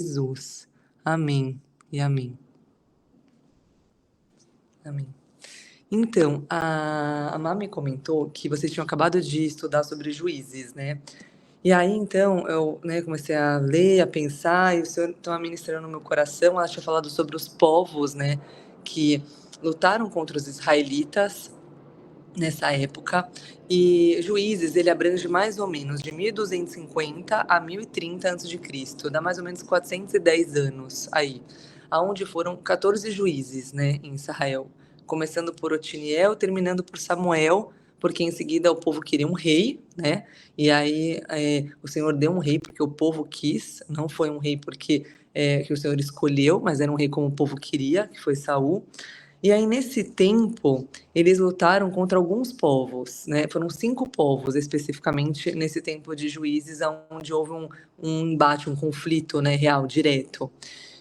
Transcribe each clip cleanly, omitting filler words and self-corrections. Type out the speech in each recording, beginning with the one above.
Jesus. Amém e amém. Amém. Então, a Má me comentou que vocês tinham acabado de estudar sobre juízes, né? E aí, então, eu, né, comecei a ler, a pensar, e o Senhor estava ministrando no meu coração. Ela tinha falado sobre os povos, né, que lutaram contra os israelitas nessa época. E Juízes, ele abrange mais ou menos de 1250 a 1030 a.C., dá mais ou menos 410 anos aí, aonde foram 14 juízes, né, em Israel, começando por Otiniel, terminando por Samuel, porque em seguida o povo queria um rei, né, e aí o Senhor deu um rei porque o povo quis, não foi um rei porque que o Senhor escolheu, mas era um rei como o povo queria, que foi Saul. E aí, nesse tempo, eles lutaram contra alguns povos, né? Foram 5 povos, especificamente, nesse tempo de Juízes, onde houve um embate, um conflito, né, real, direto,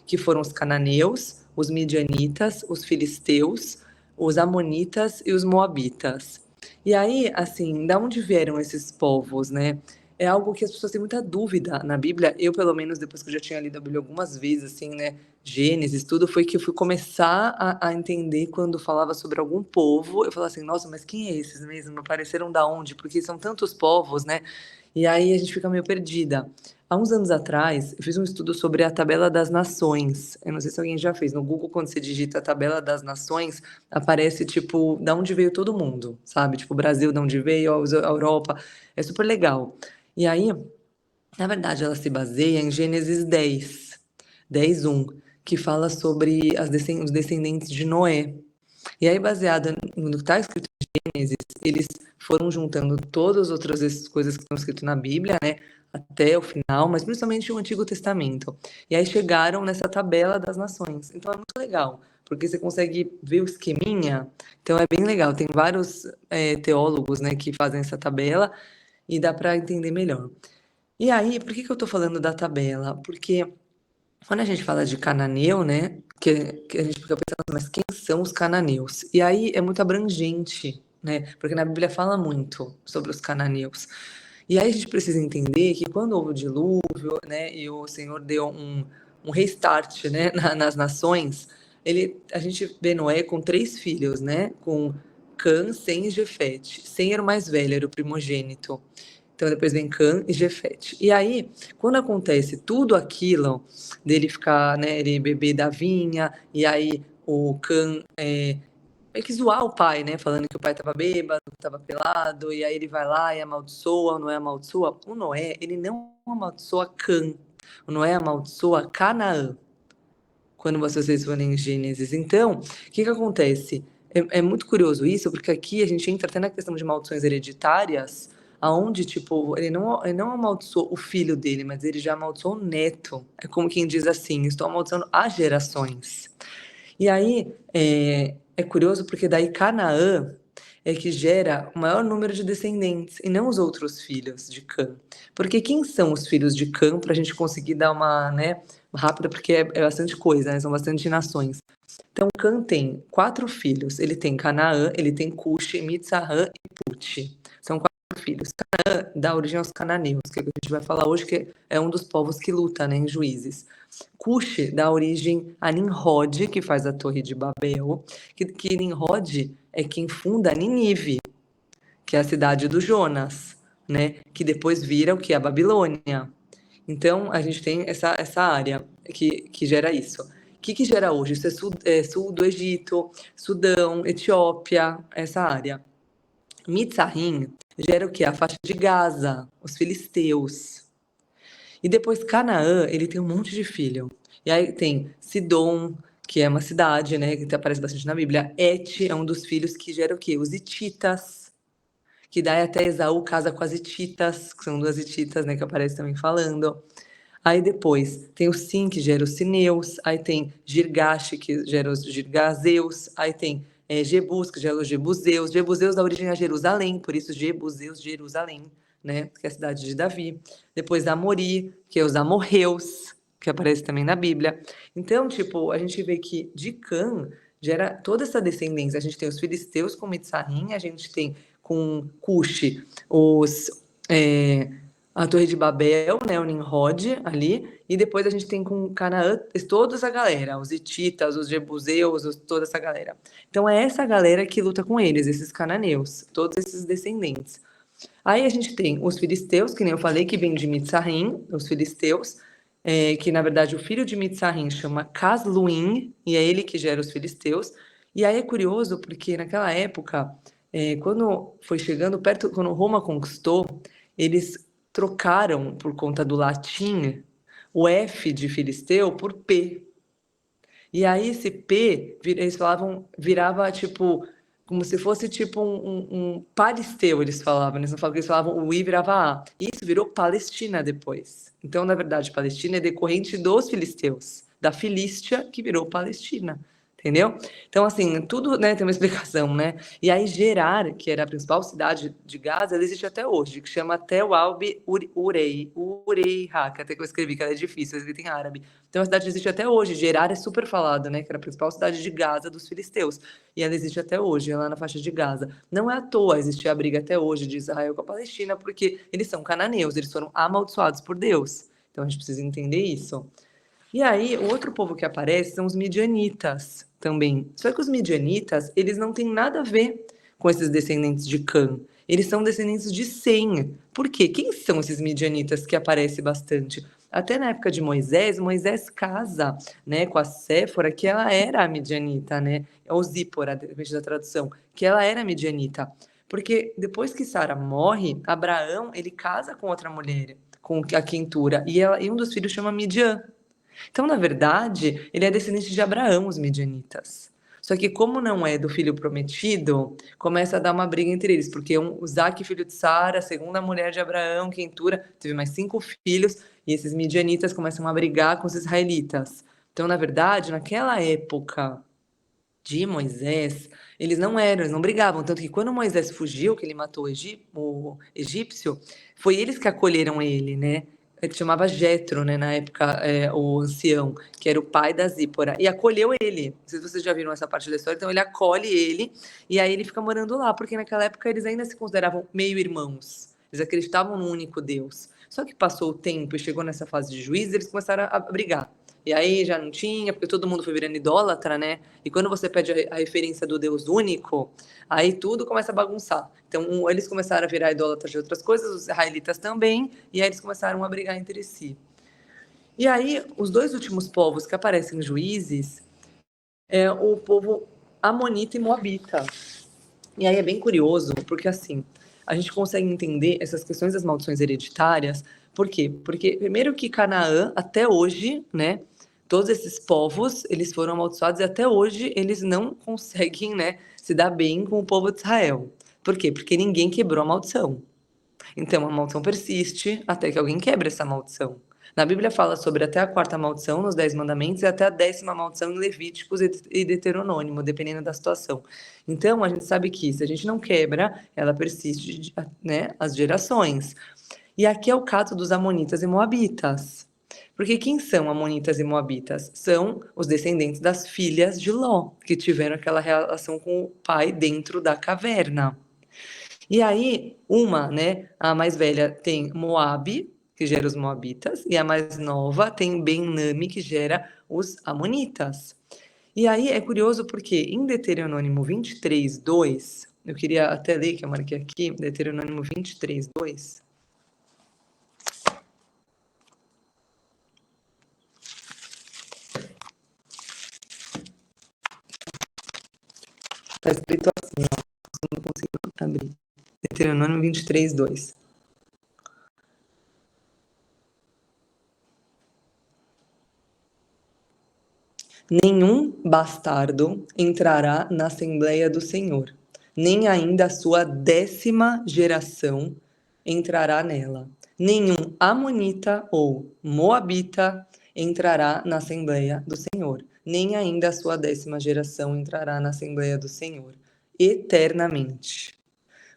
que foram os cananeus, os midianitas, os filisteus, os amonitas e os moabitas. E aí, assim, da onde vieram esses povos, né? É algo que as pessoas têm muita dúvida na Bíblia. Eu, pelo menos, depois que eu já tinha lido a Bíblia algumas vezes, assim, né? Gênesis, tudo, foi que eu fui começar a entender quando falava sobre algum povo. Eu falava assim, nossa, mas quem é esses mesmo? Apareceram da onde? Porque são tantos povos, né? E aí a gente fica meio perdida. Há uns anos atrás, eu fiz um estudo sobre a tabela das nações. Eu não sei se alguém já fez. No Google, quando você digita a tabela das nações, aparece, tipo, da onde veio todo mundo, sabe? Tipo, o Brasil, de onde veio, a Europa. É super legal. E aí, na verdade, ela se baseia em Gênesis 10:1, que fala sobre os descendentes de Noé. E aí, baseado no que está escrito em Gênesis, eles foram juntando todas as outras coisas que estão escritas na Bíblia, né, até o final, mas principalmente o Antigo Testamento. E aí chegaram nessa tabela das nações. Então é muito legal, porque você consegue ver o esqueminha. Então é bem legal. Tem vários teólogos, né, que fazem essa tabela e dá para entender melhor. E aí, por que eu estou falando da tabela? Porque quando a gente fala de cananeu, né, que a gente fica pensando, mas quem são os cananeus? E aí é muito abrangente, né, porque na Bíblia fala muito sobre os cananeus. E aí a gente precisa entender que quando houve o dilúvio, né, e o Senhor deu um restart, né, nas nações, a gente vê Noé com 3 filhos, né, com Cã, Sem e Jefete. Sem era o mais velho, era o primogênito. Então depois vem Cã e Jefete. E aí, quando acontece tudo aquilo dele ficar, né, ele beber da vinha, e aí o Cã meio que zoar o pai, né, falando que o pai estava bêbado, estava pelado, e aí ele vai lá e amaldiçoa, o Noé amaldiçoa. O Noé, ele não amaldiçoa Cã, o Noé amaldiçoa Canaã, quando vocês forem em Gênesis. Então, o que acontece? É muito curioso isso, porque aqui a gente entra até na questão de maldições hereditárias, aonde, tipo, ele não amaldiçoou o filho dele, mas ele já amaldiçoou o neto. É como quem diz assim, estou amaldiçoando as gerações. E aí, é curioso porque daí Canaã é que gera o maior número de descendentes, e não os outros filhos de Cã. Porque quem são os filhos de Cã, para a gente conseguir dar uma, né, rápida, porque é bastante coisa, né, são bastante nações. Então, Cã tem 4 filhos. Ele tem Canaã, ele tem Cuxi, Mitzrã e Put. São 4 filhos. Canaã dá origem aos cananeus, que é o que a gente vai falar hoje, que é um dos povos que luta, né, em Juízes. Cuxi dá origem a Nimrod, que faz a Torre de Babel, que Nimrod é quem funda Nínive, que é a cidade do Jonas, né, que depois vira o que? A Babilônia. Então, a gente tem essa área que gera isso. O que gera hoje? Isso sul do Egito, Sudão, Etiópia, essa área. Mitzrayim gera o que? A faixa de Gaza, os filisteus. E depois Canaã, ele tem um monte de filho. E aí tem Sidom, que é uma cidade, né, que aparece bastante na Bíblia. Et é um dos filhos que gera o quê? Os hititas, que daí até Esaú casa com as hititas, que são duas hititas, né, que aparece também falando. Aí depois tem o Sim, que gera os Sineus, aí tem Girgash, que gera os Girgazeus, aí tem Jebus, que gera os Jebuseus. Jebuseus dá origem a Jerusalém, por isso Jebuseus, Jerusalém, né, que é a cidade de Davi. Depois Amori, que é os amorreus, que aparece também na Bíblia. Então, tipo, a gente vê que de Cã gera toda essa descendência. A gente tem os filisteus com Mitzrayim, a gente tem com Cuxi os a Torre de Babel, né, o Nimrod ali, e depois a gente tem com Canaã toda essa galera, os hititas, os jebuseus, toda essa galera. Então é essa galera que luta com eles, esses cananeus, todos esses descendentes. Aí a gente tem os filisteus, que nem eu falei, que vem de Mitzrayim, os filisteus, que na verdade o filho de Mitzrayim chama Casluim, e é ele que gera os filisteus. E aí é curioso porque naquela época, quando foi chegando perto, quando Roma conquistou, eles trocaram por conta do latim o F de filisteu por P. E aí esse P, eles falavam, virava tipo, como se fosse tipo um palisteu, eles falavam. Eles não falavam que eles falavam o I virava A. E isso virou Palestina depois. Então, na verdade, Palestina é decorrente dos filisteus, da Filístia que virou Palestina. Entendeu? Então, assim, tudo, né, tem uma explicação, né? E aí, Gerar, que era a principal cidade de Gaza, ela existe até hoje, que chama Tel Albi Ureiha, que até que eu escrevi, que ela é difícil, eu escrevi em árabe. Então, a cidade existe até hoje. Gerar é super falada, né? Que era a principal cidade de Gaza dos filisteus. E ela existe até hoje, lá na faixa de Gaza. Não é à toa existir a briga até hoje de Israel com a Palestina, porque eles são cananeus, eles foram amaldiçoados por Deus. Então, a gente precisa entender isso. E aí, o outro povo que aparece são os midianitas também. Só que os midianitas, eles não têm nada a ver com esses descendentes de Cã. Eles são descendentes de Sem. Por quê? Quem são esses midianitas que aparecem bastante? Até na época de Moisés, Moisés casa, né, com a Séfora, que ela era a midianita, né? Ou Zípora, depende da tradução, que ela era midianita. Porque depois que Sara morre, Abraão, ele casa com outra mulher, com a Quentura, e um dos filhos chama Midian. Então, na verdade, ele é descendente de Abraão, os midianitas. Só que como não é do filho prometido, começa a dar uma briga entre eles, porque o Zaque, filho de Sara, a segunda mulher de Abraão, Quentura, teve mais 5 filhos, e esses midianitas começam a brigar com os israelitas. Então, na verdade, naquela época de Moisés, eles não brigavam, tanto que quando Moisés fugiu, que ele matou o egípcio, foi eles que acolheram ele, né? Ele chamava Jetro, né, na época, o ancião, que era o pai da Zípora, e acolheu ele. Não sei se vocês já viram essa parte da história, então ele acolhe ele, e aí ele fica morando lá, porque naquela época eles ainda se consideravam meio-irmãos, eles acreditavam num único Deus. Só que passou o tempo e chegou nessa fase de juízo, eles começaram a brigar. E aí já não tinha, porque todo mundo foi virando idólatra, né? E quando você pede a referência do Deus único, aí tudo começa a bagunçar. Então, eles começaram a virar idólatras de outras coisas, os israelitas também, e aí eles começaram a brigar entre si. E aí, os dois últimos povos que aparecem em Juízes é o povo Amonita e Moabita. E aí é bem curioso, porque assim, a gente consegue entender essas questões das maldições hereditárias. Por quê? Porque, primeiro que Canaã, até hoje, né, todos esses povos, eles foram amaldiçoados e até hoje eles não conseguem, né, se dar bem com o povo de Israel. Por quê? Porque ninguém quebrou a maldição. Então a maldição persiste até que alguém quebre essa maldição. Na Bíblia fala sobre até a quarta maldição nos 10 mandamentos e até a 10ª maldição em Levíticos e Deuteronômio, dependendo da situação. Então a gente sabe que se a gente não quebra, ela persiste, né, as gerações. E aqui é o caso dos amonitas e moabitas. Porque quem são amonitas e moabitas? São os descendentes das filhas de Ló, que tiveram aquela relação com o pai dentro da caverna. E aí, né, a mais velha tem Moabe, que gera os moabitas, e a mais nova tem Ben-Nami, que gera os amonitas. E aí é curioso porque em Deuteronômio 23:2, eu queria até ler, que eu marquei aqui, Deuteronômio 23:2. Está escrito assim, ó, não consigo abrir. Deuteronômio 23:2. Nenhum bastardo entrará na Assembleia do Senhor, nem ainda a sua 10ª geração entrará nela. Nenhum amonita ou moabita entrará na Assembleia do Senhor, nem ainda a sua 10ª geração entrará na Assembleia do Senhor, eternamente.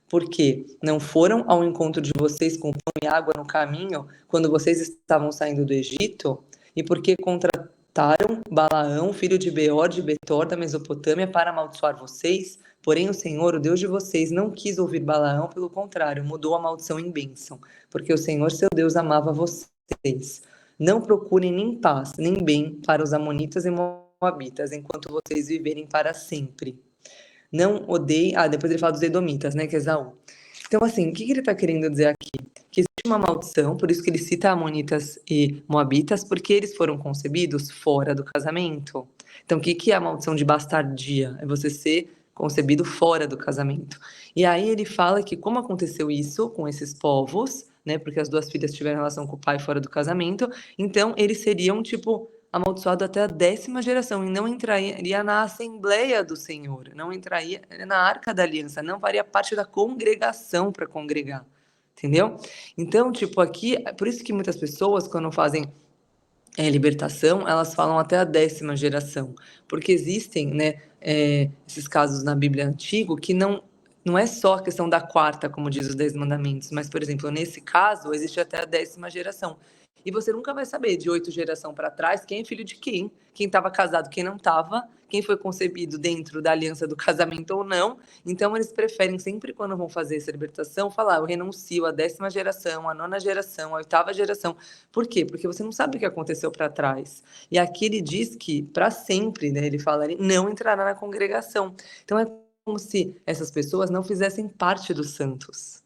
Porque não foram ao encontro de vocês com pão e água no caminho, quando vocês estavam saindo do Egito, e porque contrataram Balaão, filho de Beor, de Betor, da Mesopotâmia, para amaldiçoar vocês, Porém, o Senhor, o Deus de vocês, não quis ouvir Balaão, pelo contrário, mudou a maldição em bênção, porque o Senhor, seu Deus, amava vocês. Não procurem nem paz, nem bem para os amonitas e moabitas, enquanto vocês viverem para sempre. Não odeiem... depois ele fala dos edomitas, né, que é Esaú. Então, assim, o que ele está querendo dizer aqui? Que existe uma maldição, por isso que ele cita amonitas e moabitas, porque eles foram concebidos fora do casamento. Então, o que é a maldição de bastardia? É você ser concebido fora do casamento. E aí ele fala que como aconteceu isso com esses povos, né, porque as duas filhas tiveram relação com o pai fora do casamento, então eles seriam, tipo, amaldiçoados até a 10ª geração, e não entraria na Assembleia do Senhor, não entraria na Arca da Aliança, não faria parte da congregação para congregar, entendeu? Então, tipo, aqui, por isso que muitas pessoas, quando fazem libertação, elas falam até a 10ª geração, porque existem, né, esses casos na Bíblia Antiga que não é só a questão da quarta, como diz os 10 mandamentos, mas, por exemplo, nesse caso, existe até a 10ª geração. E você nunca vai saber de 8 gerações para trás quem é filho de quem estava casado, quem não estava, quem foi concebido dentro da aliança do casamento ou não. Então, eles preferem sempre, quando vão fazer essa libertação, falar: eu renuncio à 10ª geração, à 9ª geração, à 8ª geração. Por quê? Porque você não sabe o que aconteceu para trás. E aqui ele diz que, para sempre, né, ele fala, ele não entrará na congregação. Então, é como se essas pessoas não fizessem parte dos santos.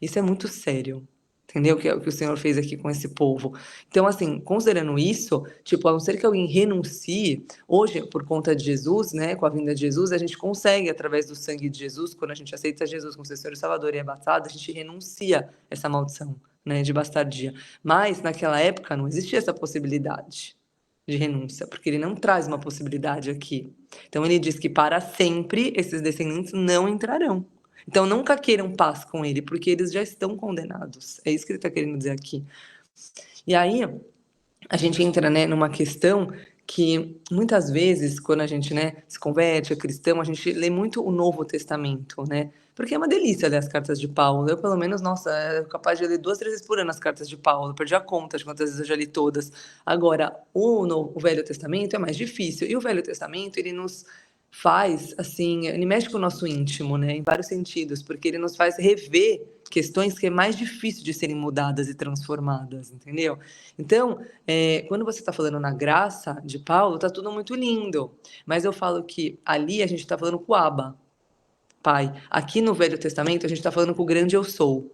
Isso é muito sério. Entendeu? Que é o que o Senhor fez aqui com esse povo. Então, assim, considerando isso, tipo, a não ser que alguém renuncie, hoje, por conta de Jesus, né, com a vinda de Jesus, a gente consegue, através do sangue de Jesus, quando a gente aceita Jesus como seu Senhor e Salvador e é batizado, a gente renuncia essa maldição, né, de bastardia. Mas, naquela época, não existia essa possibilidade de renúncia, porque ele não traz uma possibilidade aqui. Então, ele diz que para sempre esses descendentes não entrarão. Então, nunca queiram paz com ele, porque eles já estão condenados. É isso que ele está querendo dizer aqui. E aí, a gente entra, né, numa questão que, muitas vezes, quando a gente, né, se converte, é cristão, a gente lê muito o Novo Testamento, né? Porque é uma delícia ler as cartas de Paulo. Eu, pelo menos, nossa, é capaz de ler 2, 3 vezes por ano as cartas de Paulo. Eu perdi a conta de quantas vezes eu já li todas. Agora, o Velho Testamento é mais difícil. E o Velho Testamento, ele nos faz, assim, ele mexe com o nosso íntimo, né, em vários sentidos, porque ele nos faz rever questões que é mais difícil de serem mudadas e transformadas, entendeu? Então, quando você está falando na graça de Paulo, está tudo muito lindo, mas eu falo que ali a gente está falando com o Abba, Pai. Aqui no Velho Testamento a gente está falando com o grande eu sou.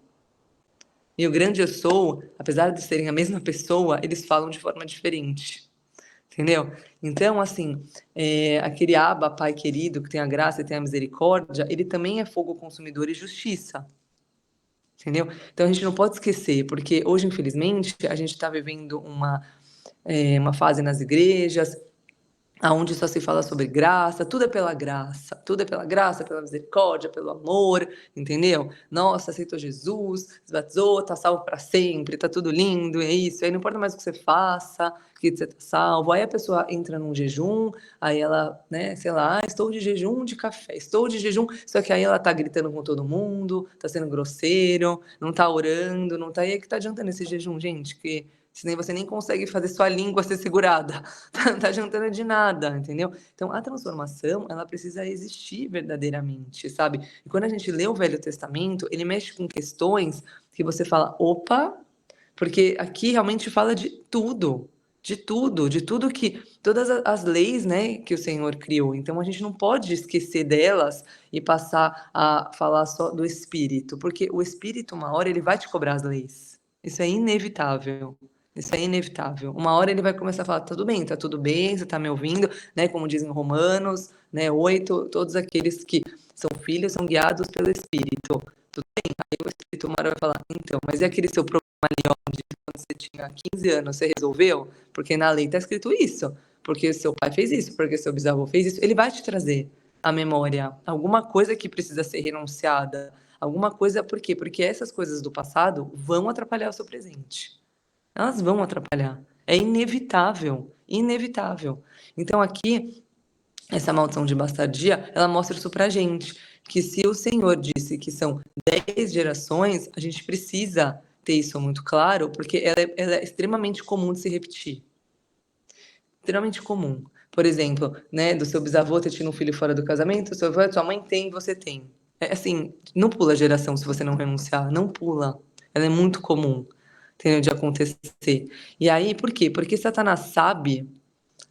E o grande eu sou, apesar de serem a mesma pessoa, eles falam de forma diferente. Entendeu? Então, assim, aquele Abba, Pai querido, que tem a graça e tem a misericórdia, ele também é fogo consumidor e justiça. Entendeu? Então, a gente não pode esquecer, porque hoje, infelizmente, a gente está vivendo uma fase nas igrejas aonde só se fala sobre graça, tudo é pela graça, pela misericórdia, pelo amor, entendeu? Nossa, aceitou Jesus, se batizou, tá salvo para sempre, tá tudo lindo, é isso. Aí não importa mais o que você faça, que você tá salvo. Aí a pessoa entra num jejum, aí ela, né, sei lá, estou de jejum de café, estou de jejum, só que aí ela tá gritando com todo mundo, tá sendo grosseiro, não tá orando, não tá. E aí que tá adiantando esse jejum, gente, que senão você nem consegue fazer sua língua ser segurada. Não tá adiantando de nada, entendeu? Então, a transformação, ela precisa existir verdadeiramente, sabe? E quando a gente lê o Velho Testamento, ele mexe com questões que você fala, opa, porque aqui realmente fala de tudo que, todas as leis, né, que o Senhor criou. Então, a gente não pode esquecer delas e passar a falar só do Espírito, porque o Espírito, uma hora, ele vai te cobrar as leis. Isso é inevitável. Isso é inevitável. Uma hora ele vai começar a falar, tá tudo bem, você tá me ouvindo, né? Como dizem Romanos, né? 8, todos aqueles que são filhos são guiados pelo Espírito. Tudo bem? Aí o Espírito uma hora vai falar, então, mas e aquele seu problema ali, ó, de quando você tinha 15 anos, você resolveu? Porque na lei tá escrito isso. Porque seu pai fez isso, porque seu bisavô fez isso. Ele vai te trazer à memória alguma coisa que precisa ser renunciada. Alguma coisa, por quê? Porque essas coisas do passado vão atrapalhar o seu presente. Elas vão atrapalhar. É inevitável, inevitável. Então aqui, essa maldição de bastardia, ela mostra isso pra gente, que se o Senhor disse que são 10 gerações, a gente precisa ter isso muito claro, porque ela é extremamente comum de se repetir. Extremamente comum. Por exemplo, né, do seu bisavô ter tido um filho fora do casamento, seu avô, sua mãe tem, você tem. É assim, não pula a geração se você não renunciar, não pula. Ela é muito comum, entendeu, de acontecer. E aí, por quê? Porque Satanás sabe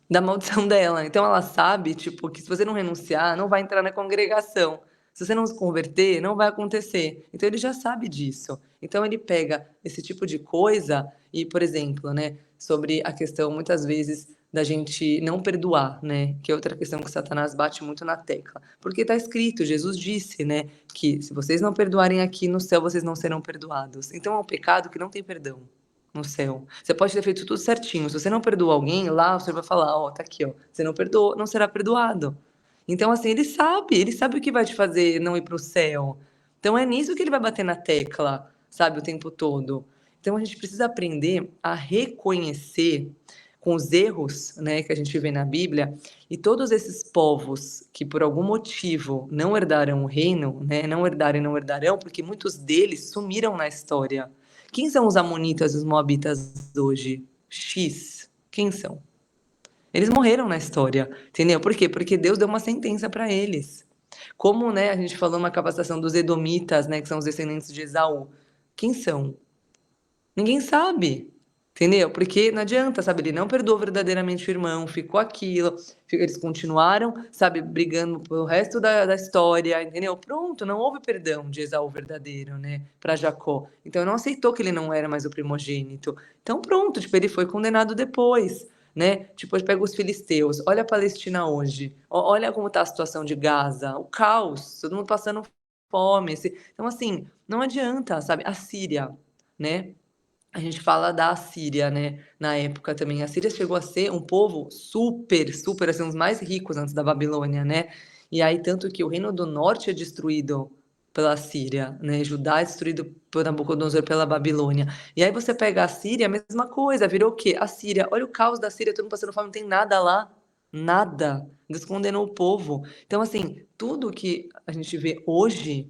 da maldição dela. Então ela sabe, tipo, que se você não renunciar, não vai entrar na congregação. Se você não se converter, não vai acontecer. Então ele já sabe disso. Então ele pega esse tipo de coisa e, por exemplo, né, sobre a questão muitas vezes da gente não perdoar, né, que é outra questão que Satanás bate muito na tecla. Porque está escrito, Jesus disse, né, que se vocês não perdoarem aqui no céu, vocês não serão perdoados. Então é um pecado que não tem perdão no céu. Você pode ter feito tudo certinho. Se você não perdoa alguém, lá você vai falar, ó, tá aqui, ó. Você não perdoou, não será perdoado. Então, assim, ele sabe o que vai te fazer não ir pro céu. Então é nisso que ele vai bater na tecla, sabe, o tempo todo. Então a gente precisa aprender a reconhecer com os erros, né, que a gente vê na Bíblia, e todos esses povos que por algum motivo não herdaram o reino, né, não herdaram e não herdarão, porque muitos deles sumiram na história. Quem são os amonitas e os moabitas hoje? X. Quem são? Eles morreram na história, entendeu? Por quê? Porque Deus deu uma sentença para eles. Como, né, a gente falou uma capacitação dos edomitas, né, que são os descendentes de Esaú. Quem são? Ninguém sabe, entendeu? Porque não adianta, sabe? Ele não perdoou verdadeiramente o irmão, ficou aquilo, eles continuaram, sabe, brigando pelo resto da história, entendeu? Pronto, não houve perdão de Esaú verdadeiro, né, para Jacó. Então não aceitou que ele não era mais o primogênito. Então pronto, tipo, ele foi condenado depois. Né? Tipo, pega os filisteus, olha a Palestina hoje, olha como está a situação de Gaza, o caos, todo mundo passando fome. Então, assim, não adianta, sabe? A Síria, né? A gente fala da Assíria, né? Na época também. A Síria chegou a ser um povo super, super, assim, um dos mais ricos antes da Babilônia, né? E aí, tanto que o Reino do Norte é destruído pela Síria, né? Judá é destruído por Nabucodonosor pela Babilônia. E aí você pega a Síria, a mesma coisa, virou o quê? A Síria. Olha o caos da Síria, todo mundo passando fome, não tem nada lá. Nada. Deus condenou o povo. Então, assim, tudo que a gente vê hoje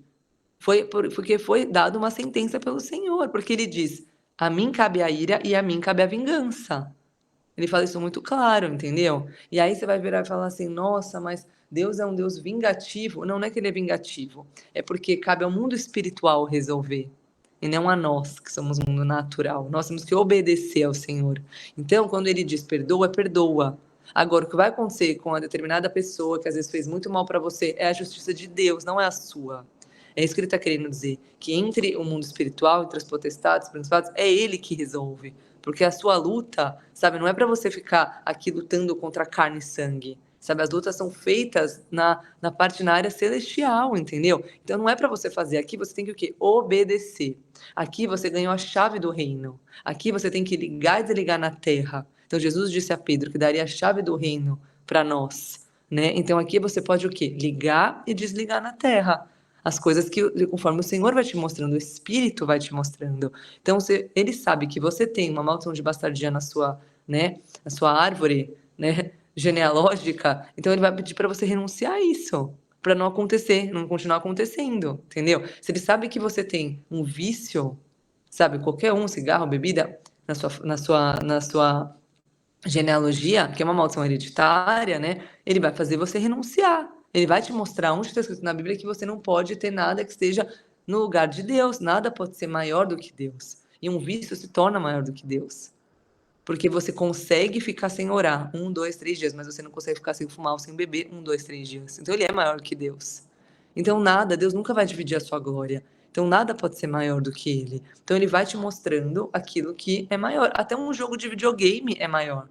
porque foi dada uma sentença pelo Senhor, porque ele diz: a mim cabe a ira e a mim cabe a vingança. Ele fala isso muito claro, entendeu? E aí você vai virar e falar assim: nossa, mas Deus é um Deus vingativo. Não, não é que ele é vingativo, é porque cabe ao mundo espiritual resolver. E não a nós, que somos um mundo natural. Nós temos que obedecer ao Senhor. Então, quando ele diz perdoa, perdoa. Agora, o que vai acontecer com uma determinada pessoa que às vezes fez muito mal para você é a justiça de Deus, não é a sua. É isso que ele está querendo dizer. Que entre o mundo espiritual, entre as potestades, os principados, é ele que resolve. Porque a sua luta, sabe, não é para você ficar aqui lutando contra carne e sangue. Sabe, as lutas são feitas na parte na área celestial, entendeu? Então não é para você fazer aqui, você tem que o quê? Obedecer. Aqui você ganhou a chave do reino. Aqui você tem que ligar e desligar na terra. Então Jesus disse a Pedro que daria a chave do reino para nós, né? Então aqui você pode o quê? Ligar e desligar na terra. As coisas que, conforme o Senhor vai te mostrando, o Espírito vai te mostrando. Então, ele sabe que você tem uma maldição de bastardia na sua, né, na sua árvore, né, genealógica. Então, ele vai pedir para você renunciar a isso, para não acontecer, não continuar acontecendo, entendeu? Se ele sabe que você tem um vício, sabe, qualquer um, cigarro, bebida, na sua genealogia, que é uma maldição hereditária, né? Ele vai fazer você renunciar. Ele vai te mostrar onde está escrito na Bíblia que você não pode ter nada que esteja no lugar de Deus. Nada pode ser maior do que Deus. E um vício se torna maior do que Deus. Porque você consegue ficar sem orar 1, 2, 3 dias, mas você não consegue ficar sem fumar ou sem beber 1, 2, 3 dias. Então ele é maior que Deus. Então nada, Deus nunca vai dividir a sua glória. Então nada pode ser maior do que ele. Então ele vai te mostrando aquilo que é maior. Até um jogo de videogame é maior,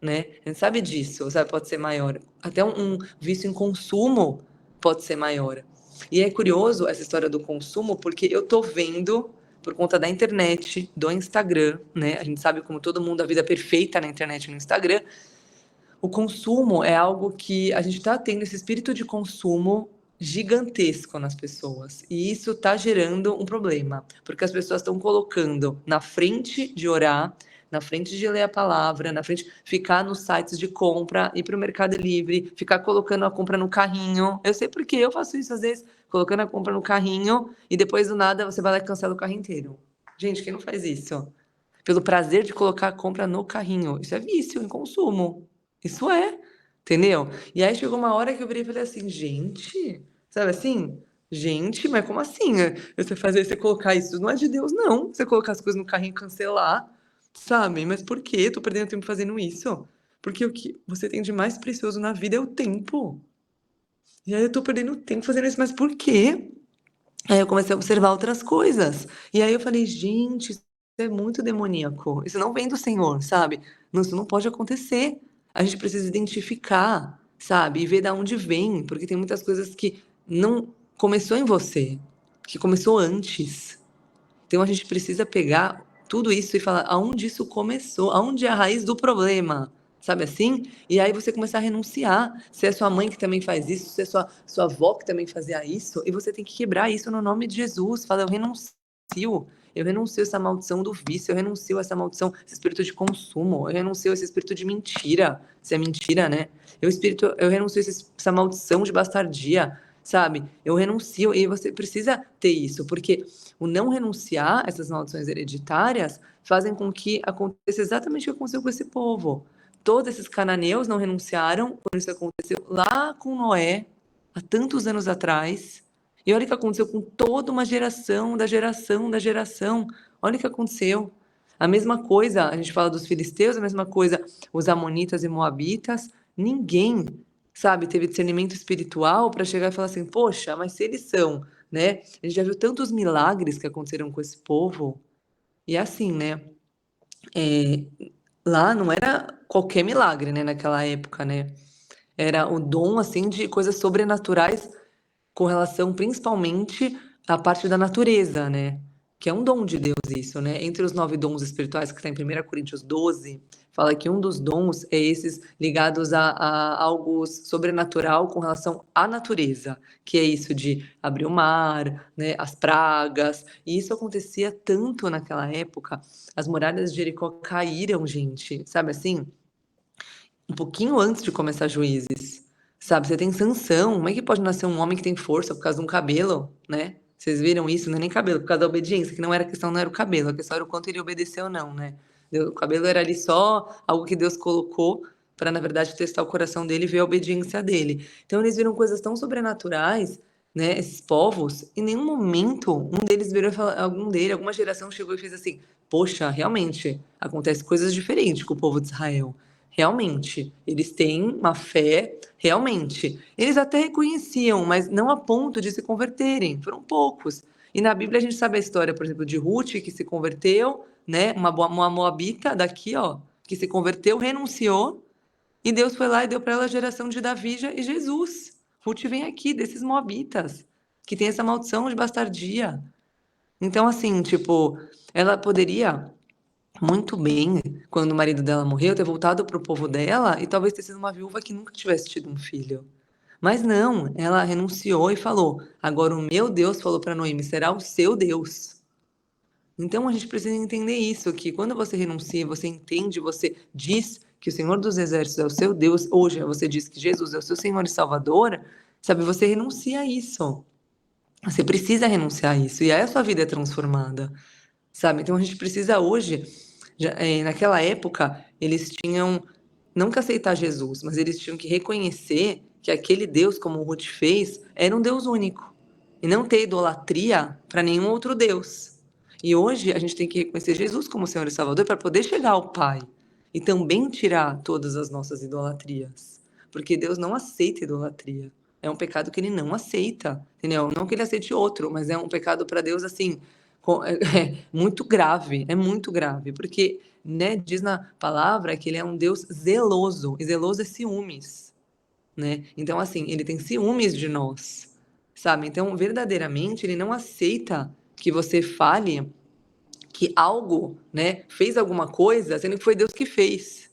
né? A gente sabe disso, sabe? Pode ser maior. Até um vício em consumo pode ser maior. E é curioso essa história do consumo, porque eu tô vendo, por conta da internet, do Instagram, né? A gente sabe como todo mundo, a vida é perfeita na internet e no Instagram. O consumo é algo que a gente está tendo esse espírito de consumo gigantesco nas pessoas. E isso está gerando um problema, porque as pessoas estão colocando na frente de orar, na frente de ler a palavra, na frente, ficar nos sites de compra, ir para o Mercado Livre, ficar colocando a compra no carrinho. Eu sei porque eu faço isso às vezes, colocando a compra no carrinho e depois do nada você vai lá e cancela o carrinho inteiro. Gente, quem não faz isso? Pelo prazer de colocar a compra no carrinho. Isso é vício em consumo. Isso é. entendeu? E aí chegou uma hora que eu virei e falei assim, gente, sabe assim? Gente, mas como assim? Você fazer, você colocar isso não é de Deus, não. Você colocar as coisas no carrinho e cancelar, sabe? Mas por que eu tô perdendo tempo fazendo isso? Porque o que você tem de mais precioso na vida é o tempo. E aí eu tô perdendo tempo fazendo isso, mas por quê? Aí eu comecei a observar outras coisas. E aí eu falei, gente, isso é muito demoníaco. Isso não vem do Senhor, sabe? Não, isso não pode acontecer. A gente precisa identificar, sabe? E ver de onde vem, porque tem muitas coisas que não começou em você, que começou antes. Então a gente precisa pegar tudo isso e falar aonde isso começou, aonde é a raiz do problema, sabe assim? E aí você começar a renunciar. Se é sua mãe que também faz isso, se é sua avó que também fazia isso, e você tem que quebrar isso no nome de Jesus. Fala, eu renuncio essa maldição do vício, eu renuncio essa maldição, esse espírito de consumo, eu renuncio esse espírito de mentira, se é mentira, né? Eu renuncio essa maldição de bastardia, sabe? Eu renuncio, e você precisa ter isso, porque o não renunciar a essas maldições hereditárias fazem com que aconteça exatamente o que aconteceu com esse povo. Todos esses cananeus não renunciaram quando isso aconteceu lá com Noé, há tantos anos atrás. E olha o que aconteceu com toda uma geração, da geração, da geração. Olha o que aconteceu. A mesma coisa, a gente fala dos filisteus, a mesma coisa, os amonitas e moabitas. Ninguém, sabe, teve discernimento espiritual para chegar e falar assim: poxa, mas se eles são, né? A gente já viu tantos milagres que aconteceram com esse povo. E assim, né? é, Lá não era qualquer milagre, né? Naquela época, né? Era o dom, assim, de coisas sobrenaturais com relação principalmente à parte da natureza, né? Que é um dom de Deus isso, né? Entre os 9 dons espirituais que está em 1 Coríntios 12, fala que um dos dons é esses ligados a algo sobrenatural com relação à natureza, que é isso de abrir o mar, né? As pragas. E isso acontecia tanto naquela época. As muralhas de Jericó caíram, gente, sabe assim? Um pouquinho antes de começar Juízes, sabe? Você tem Sansão, como é que pode nascer um homem que tem força por causa de um cabelo, né? Vocês viram isso? Não é nem cabelo, por causa da obediência, que não era a questão, não era o cabelo, a questão era o quanto ele obedeceu ou não, né? O cabelo era ali só algo que Deus colocou para, na verdade, testar o coração dele e ver a obediência dele. Então eles viram coisas tão sobrenaturais, né? Esses povos, em nenhum momento um deles virou e falou, alguma geração chegou e fez assim: poxa, realmente acontece coisas diferentes com o povo de Israel. Realmente, eles têm uma fé, realmente. Eles até reconheciam, mas não a ponto de se converterem. Foram poucos. E na Bíblia a gente sabe a história, por exemplo, de Ruth, que se converteu, né? Uma moabita daqui, ó, que se converteu, renunciou, e Deus foi lá e deu para ela a geração de Davi e Jesus. Ruth vem aqui, desses moabitas, que tem essa maldição de bastardia. Então, assim, tipo, ela poderia muito bem, quando o marido dela morreu, ter voltado para o povo dela e talvez ter sido uma viúva que nunca tivesse tido um filho. Mas não, ela renunciou e falou: agora o meu Deus falou para Noemi, será o seu Deus. Então a gente precisa entender isso, que quando você renuncia, você entende, você diz que o Senhor dos Exércitos é o seu Deus, hoje você diz que Jesus é o seu Senhor e Salvador, sabe, você renuncia a isso. Você precisa renunciar a isso, e aí a sua vida é transformada, sabe? Então a gente precisa hoje, naquela época, eles tinham não que aceitar Jesus, mas eles tinham que reconhecer que aquele Deus, como o Ruth fez, era um Deus único. E não ter idolatria para nenhum outro Deus. E hoje a gente tem que reconhecer Jesus como Senhor e Salvador para poder chegar ao Pai. E também tirar todas as nossas idolatrias. Porque Deus não aceita idolatria. É um pecado que ele não aceita, entendeu? Não que ele aceite outro, mas é um pecado para Deus, assim, é muito grave, porque, né, diz na palavra que ele é um Deus zeloso, e zeloso é ciúmes, né? Então, assim, ele tem ciúmes de nós, sabe? Então, verdadeiramente, ele não aceita que você fale que algo, né, fez alguma coisa, sendo que foi Deus que fez,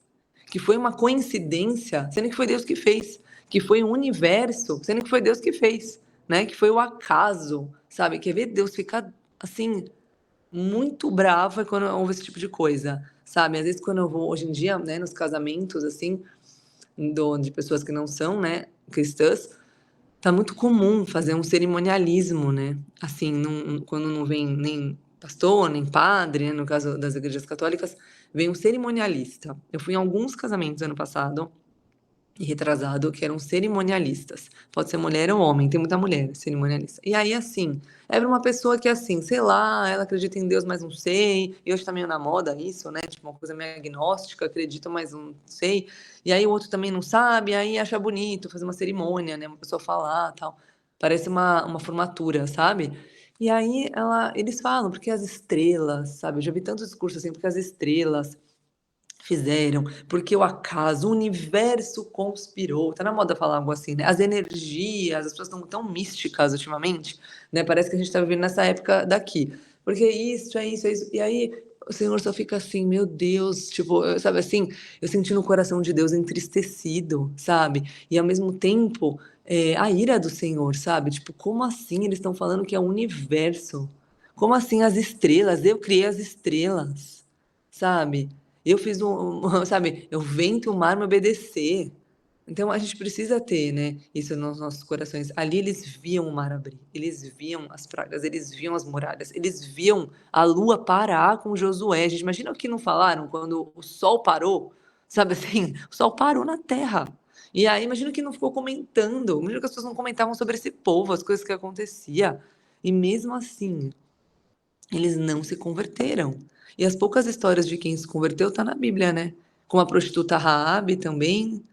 que foi uma coincidência, sendo que foi Deus que fez, que foi um universo, sendo que foi Deus que fez, né? Que foi o acaso, sabe? Quer ver Deus ficar assim muito brava quando ouve esse tipo de coisa, sabe? Às vezes quando eu vou, hoje em dia, né, nos casamentos, assim, de pessoas que não são, né, cristãs, tá muito comum fazer um cerimonialismo, né? Assim, quando não vem nem pastor, nem padre, né, no caso das igrejas católicas, vem um cerimonialista. Eu fui em alguns casamentos ano passado, e retrasado, que eram cerimonialistas. Pode ser mulher ou homem, tem muita mulher cerimonialista. E aí, assim, era uma pessoa que, assim, sei lá, ela acredita em Deus, mas não sei. E hoje tá meio na moda isso, né? Tipo, uma coisa meio agnóstica, acredita, mas não sei. E aí o outro também não sabe, aí acha bonito fazer uma cerimônia, né? Uma pessoa falar, tal. Parece uma formatura, sabe? E aí eles falam, porque as estrelas, sabe? Eu já vi tantos discursos assim, porque as estrelas fizeram, porque o acaso, o universo conspirou. Tá na moda falar algo assim, né? As energias, as pessoas estão tão místicas ultimamente, né? Parece que a gente tá vivendo nessa época daqui. Porque isso, é isso, é isso. E aí o Senhor só fica assim, meu Deus, tipo, sabe assim, eu senti no coração de Deus entristecido, sabe? E ao mesmo tempo, a ira do Senhor, sabe? Tipo, como assim eles estão falando que é o universo? Como assim as estrelas? Eu criei as estrelas, sabe? Eu fiz sabe, o vento e o mar me obedecer. Então a gente precisa ter, né, isso nos nossos corações. Ali eles viam o mar abrir, eles viam as pragas, eles viam as muralhas, eles viam a lua parar com Josué. Gente, imagina o que não falaram quando o sol parou, sabe assim? O sol parou na terra. E aí, imagina o que não ficou comentando, imagina que as pessoas não comentavam sobre esse povo, as coisas que acontecia. E mesmo assim, eles não se converteram. E as poucas histórias de quem se converteu tá na Bíblia, né? Como a prostituta Raabe também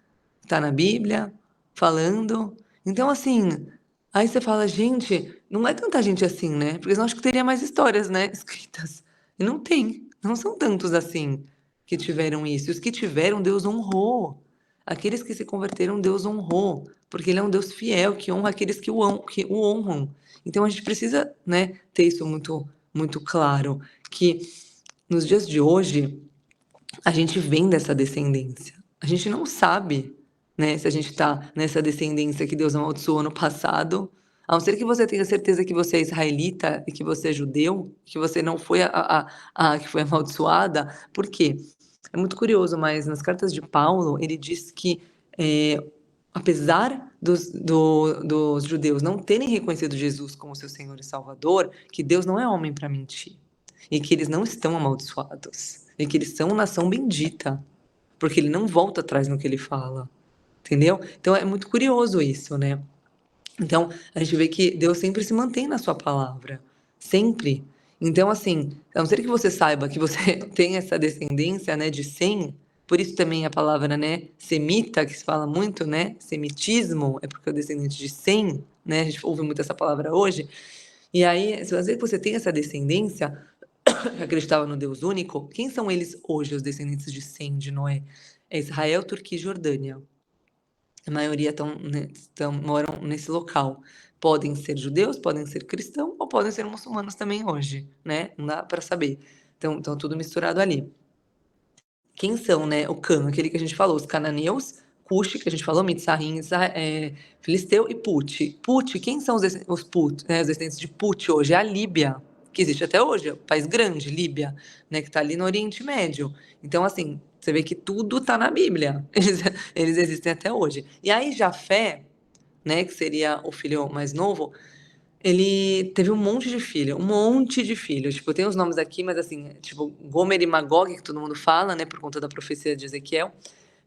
tá na Bíblia, falando. Então, assim, aí você fala, gente, não é tanta gente assim, né? Porque senão acho que teria mais histórias, né, escritas. E não tem, não são tantos assim que tiveram isso. E os que tiveram, Deus honrou. Aqueles que se converteram, Deus honrou, porque Ele é um Deus fiel, que honra aqueles que o honram. Então a gente precisa, né, ter isso muito claro, que nos dias de hoje a gente vem dessa descendência. A gente não sabe, né, se a gente está nessa descendência que Deus amaldiçoou no passado, a não ser que você tenha certeza que você é israelita e que você é judeu, que você não foi a que foi amaldiçoada. Por quê? É muito curioso, mas nas cartas de Paulo, ele diz que, apesar dos judeus não terem reconhecido Jesus como seu Senhor e Salvador, que Deus não é homem para mentir. E que eles não estão amaldiçoados. E que eles são nação bendita. Porque ele não volta atrás no que ele fala. Entendeu? Então é muito curioso isso, né? Então, a gente vê que Deus sempre se mantém na sua palavra. Sempre. Então, assim, a não ser que você saiba que você tem essa descendência, né, de Sem, por isso também a palavra, né, semita, que se fala muito, né, semitismo, é porque é o descendente de Sem, né, a gente ouve muito essa palavra hoje. E aí, se você tem essa descendência, que acreditava no Deus único, quem são eles hoje, os descendentes de Sem, de Noé? É Israel, Turquia e Jordânia. A maioria moram nesse local. Podem ser judeus, podem ser cristãos ou podem ser muçulmanos também hoje, né? Não dá para saber. Então, tudo misturado ali. Quem são, né? O Cã, aquele que a gente falou, os cananeus, Cush, que a gente falou, Mitzrayim, Filisteu e Put. Put, quem são os Put, né, os descendentes de Put hoje? É a Líbia, que existe até hoje, é um país grande, Líbia, né, que está ali no Oriente Médio. Então, assim, você vê que tudo está na Bíblia. Eles existem até hoje. E aí, Jafé, né, que seria o filho mais novo, ele teve um monte de filho, um monte de filhos. Tipo, tem os nomes aqui, mas assim, tipo, Gomer e Magog, que todo mundo fala, né, por conta da profecia de Ezequiel.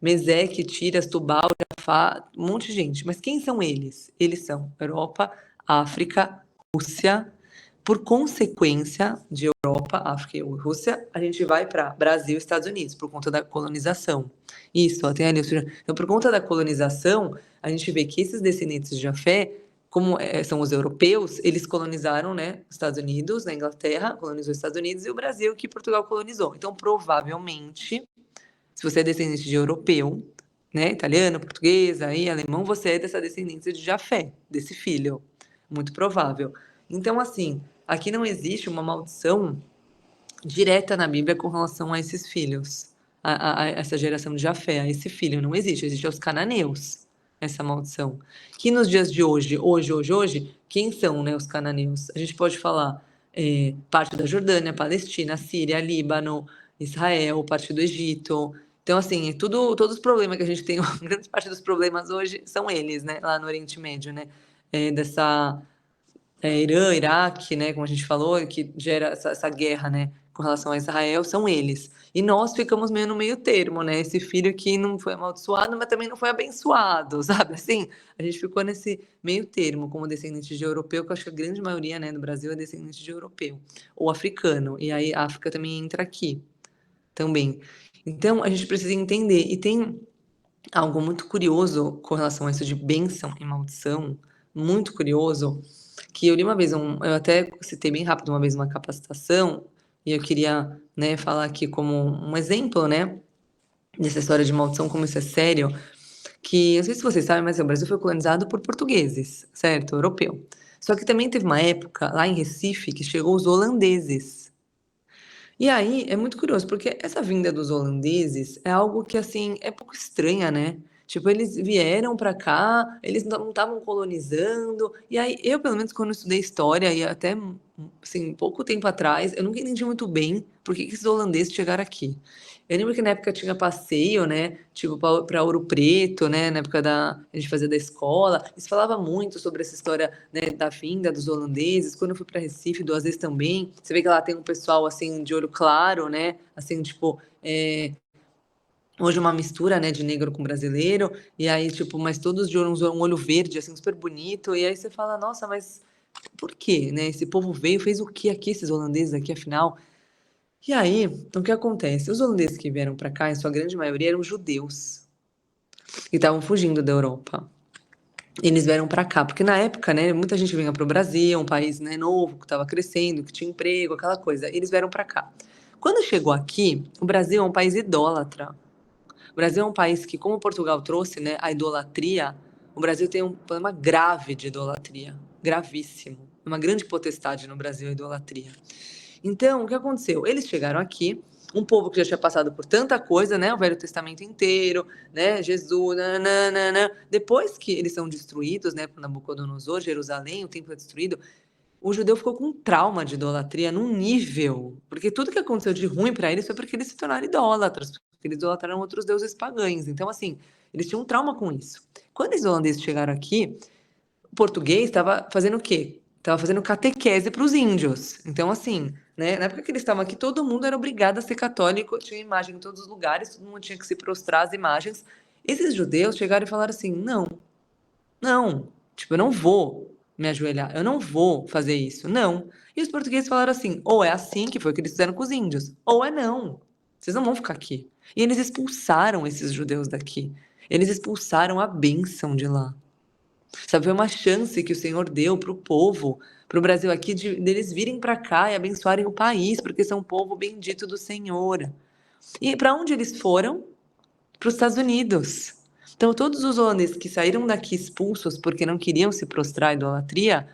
Meseque, Tiras, Tubal, Jafá, um monte de gente. Mas quem são eles? Eles são Europa, África, Rússia. Por consequência de Europa, África e Rússia, a gente vai para Brasil e Estados Unidos, por conta da colonização. Isso, tem ali. Então, por conta da colonização, a gente vê que esses descendentes de Jafé, como são os europeus, eles colonizaram, né, os Estados Unidos, na Inglaterra, colonizou os Estados Unidos, e o Brasil, que Portugal colonizou. Então, provavelmente, se você é descendente de europeu, né, italiano, português, aí, alemão, você é dessa descendência de Jafé, desse filho. Muito provável. Então, assim, aqui não existe uma maldição direta na Bíblia com relação a esses filhos, a essa geração de Jafé, a esse filho. Não existe. Existe aos cananeus essa maldição. Que nos dias de hoje, quem são, né, os cananeus? A gente pode falar parte da Jordânia, Palestina, Síria, Líbano, Israel, parte do Egito. Então, assim, todos os problemas que a gente tem, grande parte dos problemas hoje são eles, né, lá no Oriente Médio, né, dessa Irã, Iraque, né, como a gente falou, que gera essa guerra, né, com relação a Israel, são eles. E nós ficamos meio no meio termo, né? Esse filho que não foi amaldiçoado, mas também não foi abençoado, sabe? Assim, a gente ficou nesse meio termo, como descendente de europeu, que eu acho que a grande maioria, né, do Brasil é descendente de europeu ou africano. E aí a África também entra aqui também. Então, a gente precisa entender. E tem algo muito curioso com relação a isso de bênção e maldição, muito curioso, que eu li uma vez, eu até citei bem rápido uma vez uma capacitação, e eu queria, né, falar aqui como um exemplo, né, dessa história de maldição, como isso é sério, que, eu não sei se vocês sabem, mas o Brasil foi colonizado por portugueses, certo? Europeu. Só que também teve uma época, lá em Recife, que chegou os holandeses. E aí é muito curioso, porque essa vinda dos holandeses é algo que, assim, é pouco estranha, né? Tipo, eles vieram pra cá, eles não estavam colonizando. E aí, eu, pelo menos, quando estudei história, e até, assim, pouco tempo atrás, eu nunca entendi muito bem por que esses holandeses chegaram aqui. Eu lembro que na época tinha passeio, né? Tipo, pra Ouro Preto, né? Na época a gente fazia da escola. Eles falavam muito sobre essa história, né, da vinda dos holandeses. Quando eu fui para Recife, duas vezes também, você vê que lá tem um pessoal assim de olho claro, né? Assim, tipo, hoje uma mistura, né, de negro com brasileiro, e aí, tipo, mas todos de um olho verde, assim, super bonito, e aí você fala, nossa, mas por quê, né? Esse povo veio, fez o que aqui, esses holandeses aqui, afinal? E aí, o que acontece? Os holandeses que vieram para cá, em sua grande maioria, eram judeus, que estavam fugindo da Europa. Eles vieram para cá, porque na época, né, muita gente vinha para o Brasil, um país, né, novo, que estava crescendo, que tinha emprego, aquela coisa. Eles vieram para cá. Quando chegou aqui, o Brasil é um país idólatra. O Brasil é um país que, como Portugal trouxe, né, a idolatria, o Brasil tem um problema grave de idolatria, gravíssimo. Uma grande potestade no Brasil, a idolatria. Então, o que aconteceu? Eles chegaram aqui, um povo que já tinha passado por tanta coisa, né? O Velho Testamento inteiro, né? Jesus, nananana. Depois que eles são destruídos, né? Por Nabucodonosor, Jerusalém, o templo é destruído, o judeu ficou com um trauma de idolatria num nível, porque tudo que aconteceu de ruim para eles foi porque eles se tornaram idólatras, porque eles idolatraram outros deuses pagãos. Então, assim, eles tinham um trauma com isso. Quando os holandeses chegaram aqui, o português estava fazendo o quê? Estava fazendo catequese para os índios. Então, assim, né, na época que eles estavam aqui, todo mundo era obrigado a ser católico, tinha imagem em todos os lugares, todo mundo tinha que se prostrar às imagens. Esses judeus chegaram e falaram assim: não, não, tipo, eu não vou me ajoelhar, eu não vou fazer isso, não. E os portugueses falaram assim: ou é assim, que foi o que eles fizeram com os índios, ou é não. Vocês não vão ficar aqui. E eles expulsaram esses judeus daqui. Eles expulsaram a bênção de lá. Sabe, foi uma chance que o Senhor deu para o povo, para o Brasil aqui, deles virem para cá e abençoarem o país, porque são um povo bendito do Senhor. E para onde eles foram? Para os Estados Unidos. Então, todos os holandeses que saíram daqui expulsos porque não queriam se prostrar à idolatria,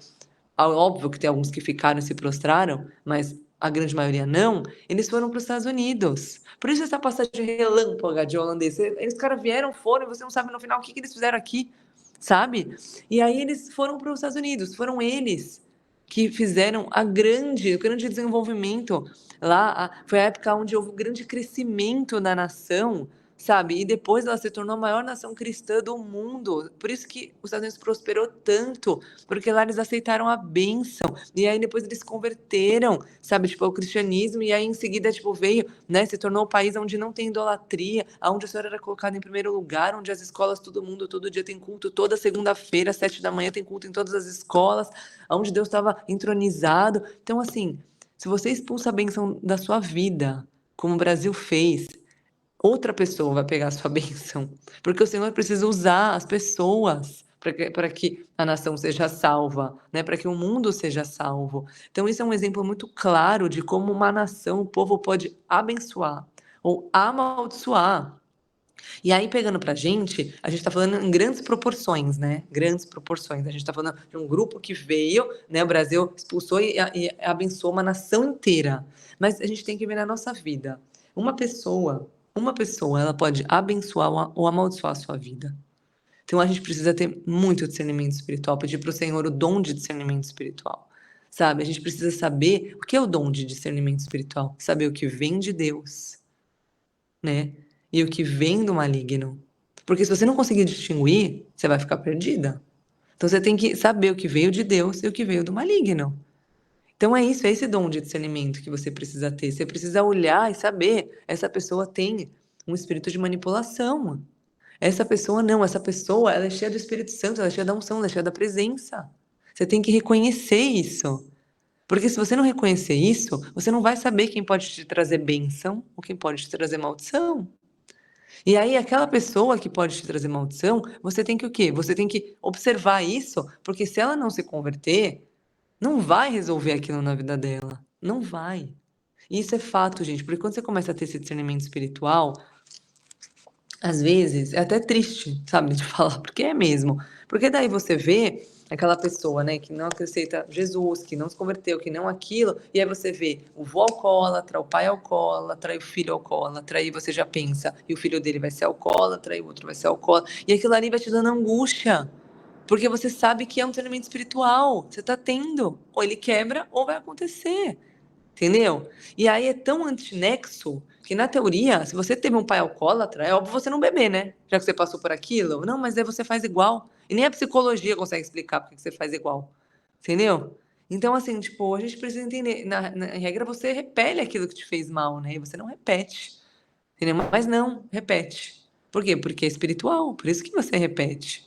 óbvio que tem alguns que ficaram e se prostraram, mas a grande maioria não, eles foram para os Estados Unidos. Por isso essa passagem relâmpaga de holandês. Eles, cara, vieram, foram, e você não sabe no final o que eles fizeram aqui, sabe? E aí eles foram para os Estados Unidos, foram eles que fizeram o grande desenvolvimento lá. Foi a época onde houve um grande crescimento da nação, sabe? E depois ela se tornou a maior nação cristã do mundo. Por isso que os Estados Unidos prosperou tanto, porque lá eles aceitaram a bênção. E aí depois eles se converteram, sabe, tipo, ao cristianismo. E aí em seguida, tipo, veio, né, se tornou o país onde não tem idolatria, onde o Senhor era colocado em primeiro lugar, onde as escolas, todo mundo, todo dia tem culto, toda segunda-feira, às 7 da manhã tem culto em todas as escolas, onde Deus estava entronizado. Então, assim, se você expulsa a bênção da sua vida, como o Brasil fez, outra pessoa vai pegar a sua bênção. Porque o Senhor precisa usar as pessoas para que a nação seja salva, né? Para que o mundo seja salvo. Então, isso é um exemplo muito claro de como uma nação, o povo pode abençoar ou amaldiçoar. E aí, pegando pra gente, a gente tá falando em grandes proporções, né? Grandes proporções. A gente tá falando de um grupo que veio, né? O Brasil expulsou e abençoou uma nação inteira. Mas a gente tem que ver na nossa vida. Uma pessoa, ela pode abençoar ou amaldiçoar a sua vida. Então a gente precisa ter muito discernimento espiritual, pedir para o Senhor o dom de discernimento espiritual. Sabe? A gente precisa saber o que é o dom de discernimento espiritual. Saber o que vem de Deus, né? E o que vem do maligno. Porque se você não conseguir distinguir, você vai ficar perdida. Então você tem que saber o que veio de Deus e o que veio do maligno. Então é isso, é esse dom de discernimento que você precisa ter. Você precisa olhar e saber, essa pessoa tem um espírito de manipulação. Essa pessoa não, essa pessoa, ela é cheia do Espírito Santo, ela é cheia da unção, ela é cheia da presença. Você tem que reconhecer isso. Porque se você não reconhecer isso, você não vai saber quem pode te trazer bênção ou quem pode te trazer maldição. E aí, aquela pessoa que pode te trazer maldição, você tem que o quê? Você tem que observar isso, porque se ela não se converter, não vai resolver aquilo na vida dela. Não vai. E isso é fato, gente, porque quando você começa a ter esse discernimento espiritual, às vezes é até triste, sabe, de falar, porque é mesmo. Porque daí você vê aquela pessoa, né, que não aceita Jesus, que não se converteu, que não aquilo, e aí você vê o vô alcoólatra, o pai alcoólatra, e o filho alcoólatra, e você já pensa, e o filho dele vai ser alcoólatra, e o outro vai ser alcoólatra, e aquilo ali vai te dando angústia, porque você sabe que é um treinamento espiritual, você tá tendo, ou ele quebra, ou vai acontecer. Entendeu? E aí é tão antinexo que, na teoria, se você teve um pai alcoólatra, é óbvio você não beber, né? Já que você passou por aquilo. Não, mas aí você faz igual. E nem a psicologia consegue explicar por que você faz igual. Entendeu? Então, assim, tipo, a gente precisa entender. Na regra, você repele aquilo que te fez mal, né? E você não repete. Entendeu? Mas não, repete. Por quê? Porque é espiritual. Por isso que você repete.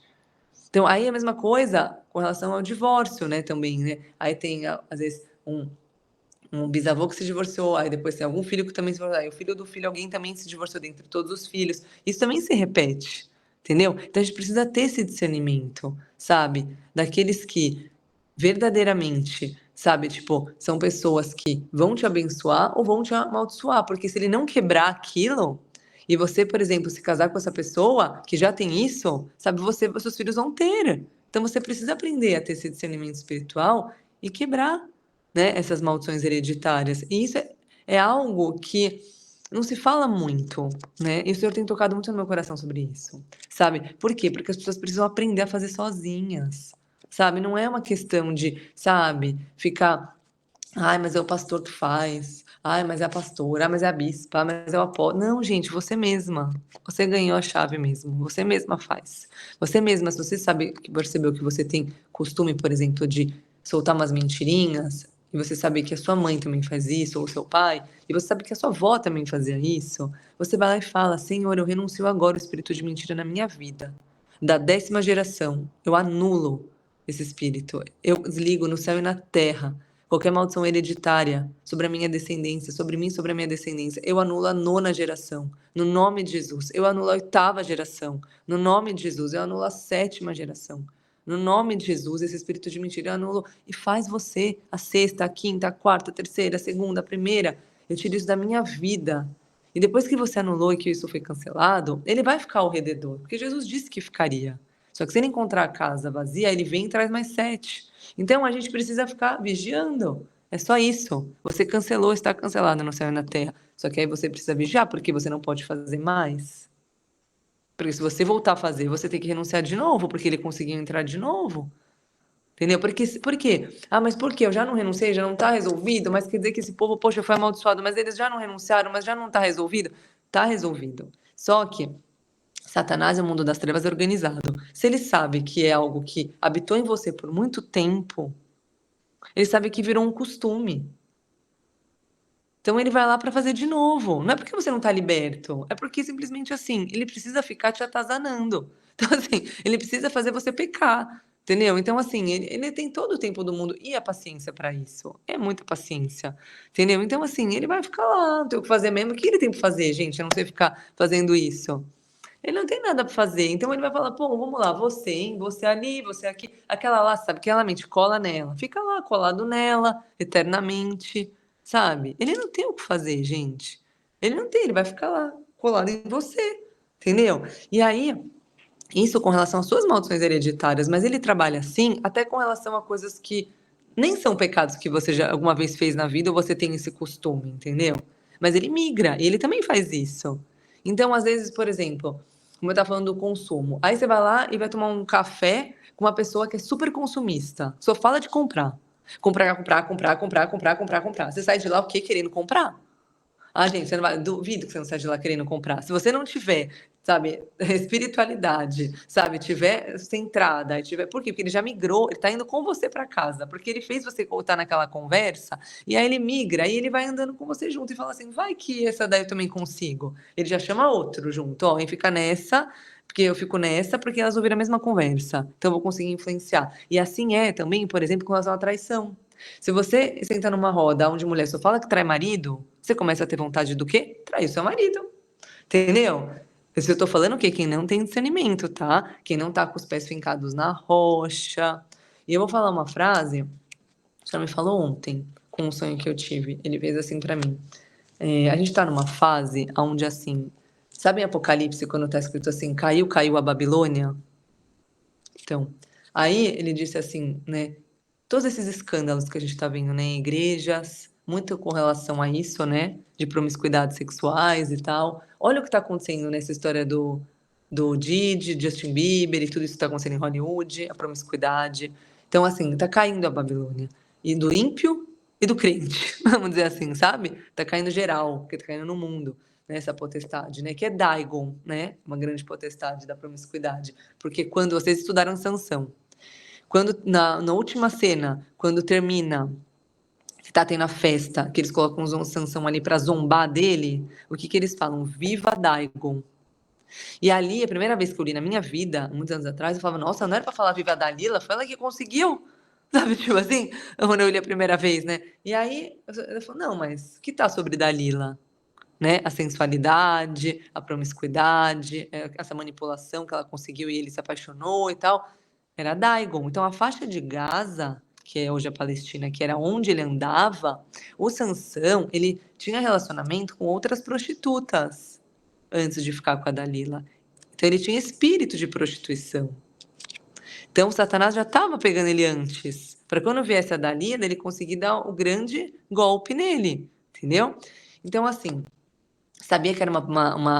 Então, aí é a mesma coisa com relação ao divórcio, né? Também, né? Aí tem, às vezes, um bisavô que se divorciou, aí depois tem algum filho que também se divorciou, aí o filho do filho, alguém também se divorciou dentre todos os filhos. Isso também se repete, entendeu? Então a gente precisa ter esse discernimento, sabe? Daqueles que verdadeiramente, sabe, tipo, são pessoas que vão te abençoar ou vão te amaldiçoar, porque se ele não quebrar aquilo, e você, por exemplo, se casar com essa pessoa que já tem isso, sabe, você, seus filhos vão ter. Então você precisa aprender a ter esse discernimento espiritual e quebrar, né, essas maldições hereditárias. E isso é algo que não se fala muito, né? E o Senhor tem tocado muito no meu coração sobre isso, sabe? Por quê? Porque as pessoas precisam aprender a fazer sozinhas, sabe? Não é uma questão de, sabe, ficar, ai, mas é o pastor que faz, ai, mas é a pastora, ai, mas é a bispa, ai, mas é o apóstolo. Não, gente, você mesma. Você ganhou a chave mesmo, você mesma faz. Você mesma, se você sabe, percebeu que você tem costume, por exemplo, de soltar umas mentirinhas, e você sabe que a sua mãe também faz isso, ou o seu pai, e você sabe que a sua avó também fazia isso, você vai lá e fala: Senhor, eu renuncio agora o espírito de mentira na minha vida. Da 10ª geração, eu anulo esse espírito. Eu desligo no céu e na terra qualquer maldição hereditária sobre a minha descendência, sobre mim, sobre a minha descendência. Eu anulo a 9ª geração, no nome de Jesus. Eu anulo a 8ª geração, no nome de Jesus. Eu anulo a 7ª geração. No nome de Jesus, esse espírito de mentira eu anulo e faz você a 6ª, a 5ª, a 4ª, a 3ª, a 2ª, a 1ª. Eu tiro isso da minha vida. E depois que você anulou e que isso foi cancelado, ele vai ficar ao redor, porque Jesus disse que ficaria. Só que se ele encontrar a casa vazia, ele vem e traz mais 7. Então a gente precisa ficar vigiando. É só isso. Você cancelou, está cancelado no céu e na terra. Só que aí você precisa vigiar, porque você não pode fazer mais. Porque se você voltar a fazer, você tem que renunciar de novo, porque ele conseguiu entrar de novo. Entendeu? Por quê? Ah, mas por quê? Eu já não renunciei, já não está resolvido, mas quer dizer que esse povo, poxa, foi amaldiçoado, mas eles já não renunciaram, mas já não está resolvido? Está resolvido. Só que Satanás, o mundo das trevas, é organizado. Se ele sabe que é algo que habitou em você por muito tempo, ele sabe que virou um costume. Então ele vai lá para fazer de novo. Não é porque você não está liberto, é porque simplesmente assim, ele precisa ficar te atazanando. Então assim, ele precisa fazer você pecar, entendeu? Então assim, ele tem todo o tempo do mundo e a paciência para isso. É muita paciência, entendeu? Então assim, ele vai ficar lá, não tem o que fazer mesmo. O que ele tem para fazer, gente? A não ser ficar fazendo isso. Ele não tem nada para fazer, então ele vai falar, pô, vamos lá, você, hein? Você ali, você aqui, aquela lá, sabe? Aquela mente cola nela, fica lá colado nela eternamente, sabe? Ele não tem o que fazer, gente. Ele não tem, ele vai ficar lá colado em você, entendeu? E aí, isso com relação às suas maldições hereditárias, mas ele trabalha assim até com relação a coisas que nem são pecados que você já alguma vez fez na vida ou você tem esse costume, entendeu? Mas ele migra e ele também faz isso. Então, às vezes, por exemplo, como eu estava falando do consumo, aí você vai lá e vai tomar um café com uma pessoa que é super consumista, só fala de comprar. Comprar, comprar, comprar, comprar, comprar, comprar, comprar. Você sai de lá o quê? Querendo comprar. Ah, gente, você não vai, duvido que você não saia de lá querendo comprar. Se você não tiver, sabe, espiritualidade, sabe, tiver centrada, tiver, por quê? Porque ele já migrou, ele tá indo com você para casa, porque ele fez você voltar naquela conversa, e aí ele migra, aí ele vai andando com você junto e fala assim, vai que essa daí eu também consigo. Ele já chama outro junto, ó, e fica nessa, porque eu fico nessa, porque elas ouviram a mesma conversa, então eu vou conseguir influenciar. E assim é também, por exemplo, com relação à traição. Se você senta numa roda onde mulher só fala que trai marido, você começa a ter vontade do quê? Trair o seu marido. Entendeu? Isso eu tô falando o quê? Quem não tem discernimento, tá? Quem não tá com os pés fincados na rocha. E eu vou falar uma frase, já me falou ontem, com um sonho que eu tive. Ele fez assim pra mim. A gente tá numa fase onde, assim, sabe em Apocalipse, quando tá escrito assim, caiu a Babilônia? Então, aí ele disse assim, né? Todos esses escândalos que a gente está vendo, né, em igrejas, muito com relação a isso, né, de promiscuidades sexuais e tal. Olha o que está acontecendo nessa história do Didi, Justin Bieber e tudo isso que está acontecendo em Hollywood, a promiscuidade. Então, assim, está caindo a Babilônia. E do ímpio e do crente, vamos dizer assim, sabe? Está caindo geral, porque está caindo no mundo, né, essa potestade, né, que é Dagon, né, uma grande potestade da promiscuidade. Porque quando vocês estudaram Sansão, quando na última cena, quando termina, que tá tendo a festa, que eles colocam o Sansão ali para zombar dele, o que eles falam? Viva Daigon. E ali, a primeira vez que eu li na minha vida, muitos anos atrás, eu falava, nossa, não era para falar Viva Dalila, foi ela que conseguiu. Sabe, tipo assim, quando eu li a primeira vez, né? E aí, eu falo, não, mas o que tá sobre Dalila? Né? A sensualidade, a promiscuidade, essa manipulação que ela conseguiu e ele se apaixonou e tal, era Daigon. Então a faixa de Gaza, que é hoje a Palestina, que era onde ele andava, o Sansão, ele tinha relacionamento com outras prostitutas antes de ficar com a Dalila. Então ele tinha espírito de prostituição. Então Satanás já estava pegando ele antes, para quando viesse a Dalila, ele conseguir dar o grande golpe nele, entendeu? Então assim, sabia que era,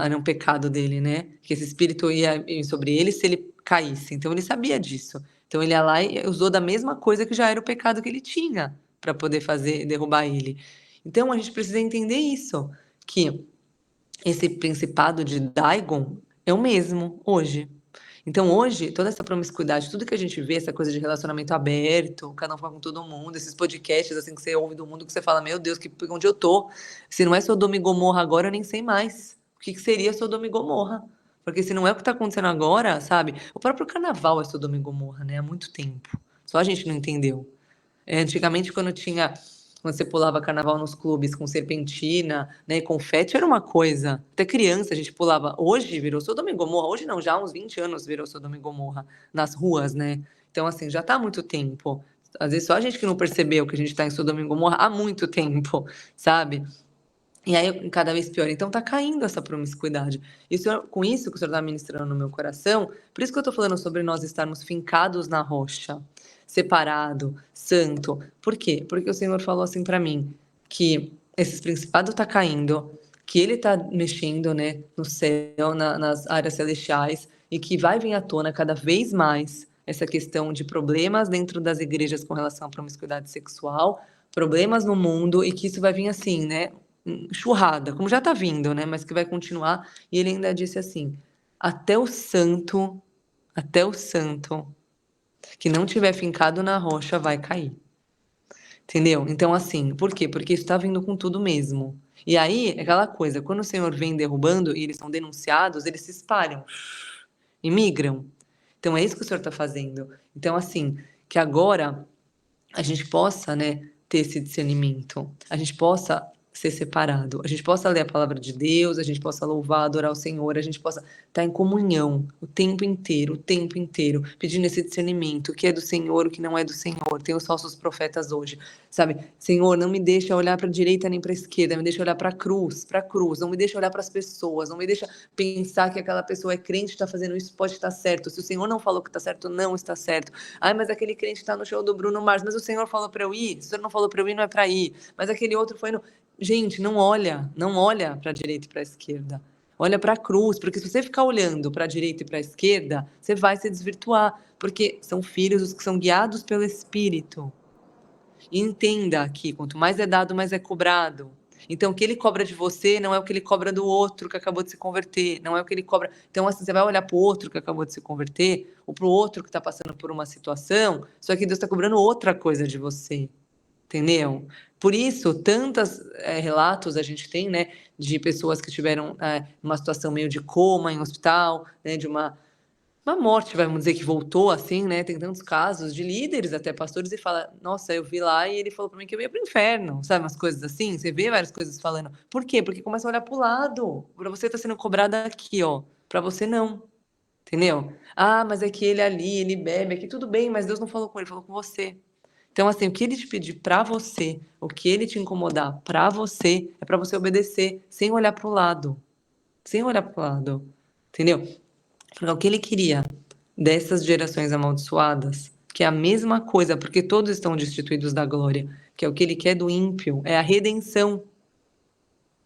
era um pecado dele, né? Que esse espírito ia ir sobre ele se ele caísse. Então ele sabia disso. Então ele ia lá e usou da mesma coisa que já era o pecado que ele tinha para poder fazer derrubar ele. Então a gente precisa entender isso, que esse principado de Dagon é o mesmo hoje. Então, hoje, toda essa promiscuidade, tudo que a gente vê, essa coisa de relacionamento aberto, cada um fala com todo mundo, esses podcasts assim que você ouve do mundo, que você fala, meu Deus, onde eu tô? Se não é Sodoma e Gomorra agora, eu nem sei mais. O que seria Sodoma e Gomorra? Porque se não é o que está acontecendo agora, sabe? O próprio carnaval é Sodoma e Gomorra, né? Há muito tempo. Só a gente não entendeu. Antigamente, quando você pulava carnaval nos clubes com serpentina, né, e confete, era uma coisa. Até criança a gente pulava. Hoje virou Sodoma e Gomorra. Hoje não, já há uns 20 anos virou Sodoma e Gomorra nas ruas, né? Então, assim, já tá há muito tempo. Às vezes só a gente que não percebeu que a gente tá em Sodoma e Gomorra há muito tempo, sabe? E aí, cada vez pior. Então, tá caindo essa promiscuidade. Com isso que o senhor está ministrando no meu coração, por isso que eu estou falando sobre nós estarmos fincados na rocha, separado, santo. Por quê? Porque o Senhor falou assim para mim, que esses principados tá caindo, que ele tá mexendo, né, no céu, nas áreas celestiais, e que vai vir à tona cada vez mais essa questão de problemas dentro das igrejas com relação à promiscuidade sexual, problemas no mundo, e que isso vai vir assim, né? Enxurrada, como já está vindo, né? Mas que vai continuar. E ele ainda disse assim: até o santo que não tiver fincado na rocha vai cair. Entendeu? Então, assim, por quê? Porque isso está vindo com tudo mesmo. E aí, é aquela coisa, quando o Senhor vem derrubando e eles são denunciados, eles se espalham e migram. Então, é isso que o Senhor está fazendo. Então, assim, que agora a gente possa, né, ter esse discernimento, a gente possa ser separado, a gente possa ler a palavra de Deus, a gente possa louvar, adorar o Senhor, a gente possa estar em comunhão o tempo inteiro, pedindo esse discernimento, o que é do Senhor, o que não é do Senhor. Tem os falsos profetas hoje, sabe? Senhor, não me deixa olhar para a direita nem para a esquerda, me deixa olhar para a cruz, não me deixa olhar para as pessoas, não me deixa pensar que aquela pessoa é crente, está fazendo isso, pode estar certo. Se o Senhor não falou que está certo, não está certo. Ai, mas aquele crente está no show do Bruno Mars, mas o Senhor falou para eu ir, se o Senhor não falou para eu ir, não é para ir. Mas aquele outro foi no... Gente, não olha para a direita e para a esquerda. Olha para a cruz, porque se você ficar olhando para a direita e para a esquerda, você vai se desvirtuar, porque são filhos os que são guiados pelo Espírito. E entenda aqui, quanto mais é dado, mais é cobrado. Então, o que ele cobra de você não é o que ele cobra do outro que acabou de se converter, não é o que ele cobra. Então, assim, você vai olhar para o outro que acabou de se converter, ou para o outro que está passando por uma situação, só que Deus está cobrando outra coisa de você, entendeu? Por isso, tantos relatos a gente tem, né, de pessoas que tiveram uma situação meio de coma em hospital, né, de uma morte, vamos dizer, que voltou assim, né? Tem tantos casos de líderes, até pastores, e fala, nossa, eu vi lá e ele falou para mim que eu ia pro inferno, sabe? Umas coisas assim, você vê várias coisas falando. Por quê? Porque começa a olhar pro lado. Para você tá sendo cobrado aqui, ó. Para você não. Entendeu? Ah, mas é que ele ali, ele bebe aqui, tudo bem, mas Deus não falou com ele, falou com você. Então, assim, o que ele te pedir para você, o que ele te incomodar para você, é para você obedecer, sem olhar pro lado. Sem olhar pro lado. Entendeu? Porque o que ele queria dessas gerações amaldiçoadas, que é a mesma coisa, porque todos estão destituídos da glória, que é o que ele quer do ímpio, é a redenção.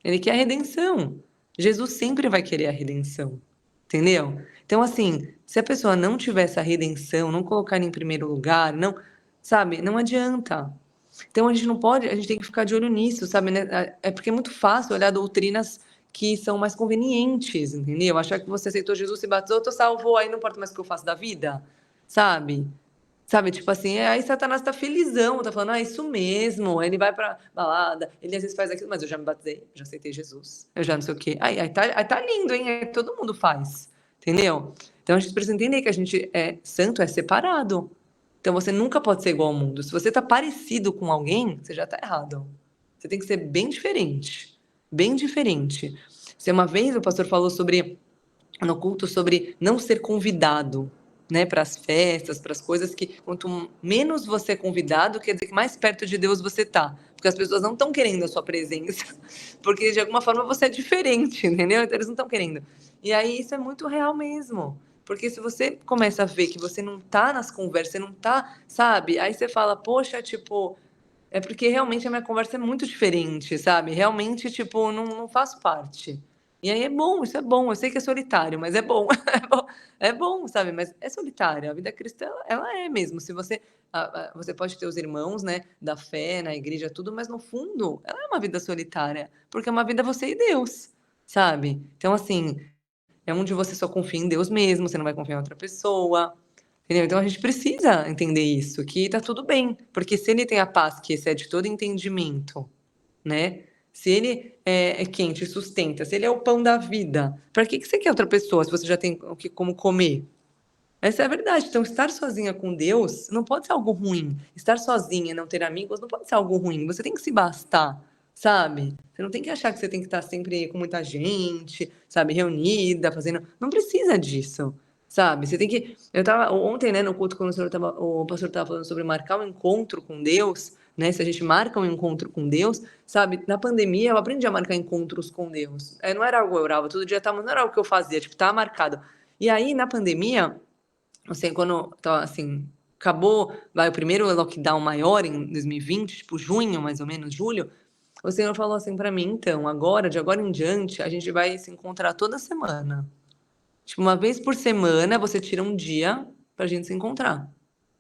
Ele quer a redenção. Jesus sempre vai querer a redenção. Entendeu? Então, assim, se a pessoa não tiver essa redenção, não colocar ele em primeiro lugar, não, sabe, não adianta. Então a gente não pode, a gente tem que ficar de olho nisso, sabe, né? É porque é muito fácil olhar doutrinas que são mais convenientes, entendeu? Achar que você aceitou Jesus, se batizou, tô salvo, aí não importa mais o que eu faço da vida, sabe? Sabe, tipo assim, aí Satanás tá felizão, tá falando, isso mesmo, ele vai pra balada, ele às vezes faz aquilo, mas eu já me batizei, já aceitei Jesus, eu já não sei o quê. Aí tá lindo, hein? Aí todo mundo faz, entendeu? Então a gente precisa entender que a gente é santo, é separado. Então você nunca pode ser igual ao mundo. Se você tá parecido com alguém, você já tá errado. Você tem que ser bem diferente. Bem diferente. Se uma vez o pastor falou sobre no culto sobre não ser convidado, né, para as festas, para as coisas que quanto menos você é convidado, quer dizer que mais perto de Deus você tá, porque as pessoas não estão querendo a sua presença, porque de alguma forma você é diferente, entendeu? Então eles não estão querendo. E aí isso é muito real mesmo. Porque se você começa a ver que você não tá nas conversas, você não tá, sabe? Aí você fala, poxa, tipo, é porque realmente a minha conversa é muito diferente, sabe? Realmente, tipo, não faço parte. E aí é bom, isso é bom. Eu sei que é solitário, mas é bom. É bom, sabe? Mas é solitário. A vida cristã, ela é mesmo. Se você, você pode ter os irmãos, né, da fé, na igreja, tudo, mas no fundo, ela é uma vida solitária, porque é uma vida você e Deus, sabe? Então, assim, é onde você só confia em Deus mesmo, você não vai confiar em outra pessoa. Entendeu? Então a gente precisa entender isso, que tá tudo bem, porque se ele tem a paz que excede todo entendimento, né? Se ele é quente, sustenta, se ele é o pão da vida, para que você quer outra pessoa se você já tem como comer? Essa é a verdade. Então, estar sozinha com Deus não pode ser algo ruim. Estar sozinha e não ter amigos não pode ser algo ruim. Você tem que se bastar, sabe? Você não tem que achar que você tem que estar sempre com muita gente, sabe, reunida, fazendo. Não precisa disso, sabe? Você tem que. Eu tava ontem, né, no culto, quando o pastor estava falando sobre marcar um encontro com Deus, né? Se a gente marca um encontro com Deus, sabe? Na pandemia eu aprendi a marcar encontros com Deus. Não era algo eu orava todo dia, tá, mas não era algo que eu fazia, tipo, tá marcado. E aí, na pandemia, assim, quando tá, assim, acabou, vai o primeiro lockdown maior em 2020, tipo junho, mais ou menos, julho, o Senhor falou assim para mim, então, agora, de agora em diante, a gente vai se encontrar toda semana. Tipo, uma vez por semana, você tira um dia pra gente se encontrar,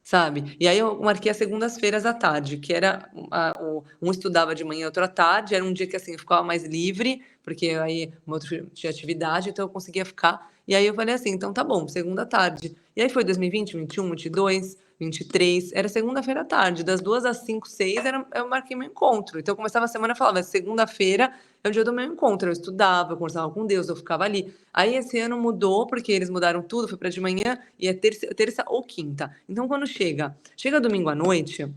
sabe? E aí eu marquei as segundas-feiras à tarde, que era um estudava de manhã, outro à tarde, era um dia que assim eu ficava mais livre, porque aí o outro tinha atividade, então eu conseguia ficar. E aí eu falei assim, então tá bom, segunda à tarde. E aí foi 2020, 21, 22, 23, era segunda-feira à tarde, das 2 às 5, 6, eu marquei meu encontro. Então eu começava a semana e falava, segunda-feira é o dia do meu encontro, eu estudava, eu conversava com Deus, eu ficava ali. Aí esse ano mudou, porque eles mudaram tudo, foi para de manhã e é terça ou quinta. Então quando chega domingo à noite,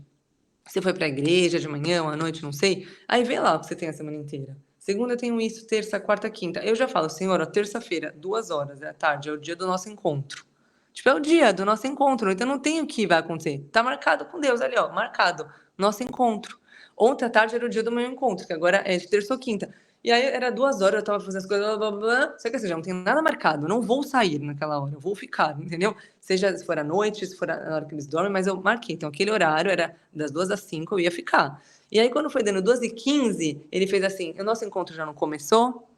você foi para a igreja de manhã ou à noite, não sei, aí vê lá o que você tem a semana inteira. Segunda eu tenho isso, terça, quarta, quinta. Eu já falo, Senhor, ó, terça-feira, 2 horas, é a tarde, é o dia do nosso encontro. Tipo, é o dia do nosso encontro, então não tem o que vai acontecer. Tá marcado com Deus ali, ó, marcado. Nosso encontro. Ontem à tarde era o dia do meu encontro, que agora é de terça ou quinta. E aí era 2 horas, eu tava fazendo as coisas, blá, blá, blá. Só que assim, já não tem nada marcado, eu não vou sair naquela hora, eu vou ficar, entendeu? Seja se for à noite, se for na hora que eles dormem, mas eu marquei. Então aquele horário era das 2 às 5, eu ia ficar. E aí quando foi dando 2h15, ele fez assim, o nosso encontro já não começou?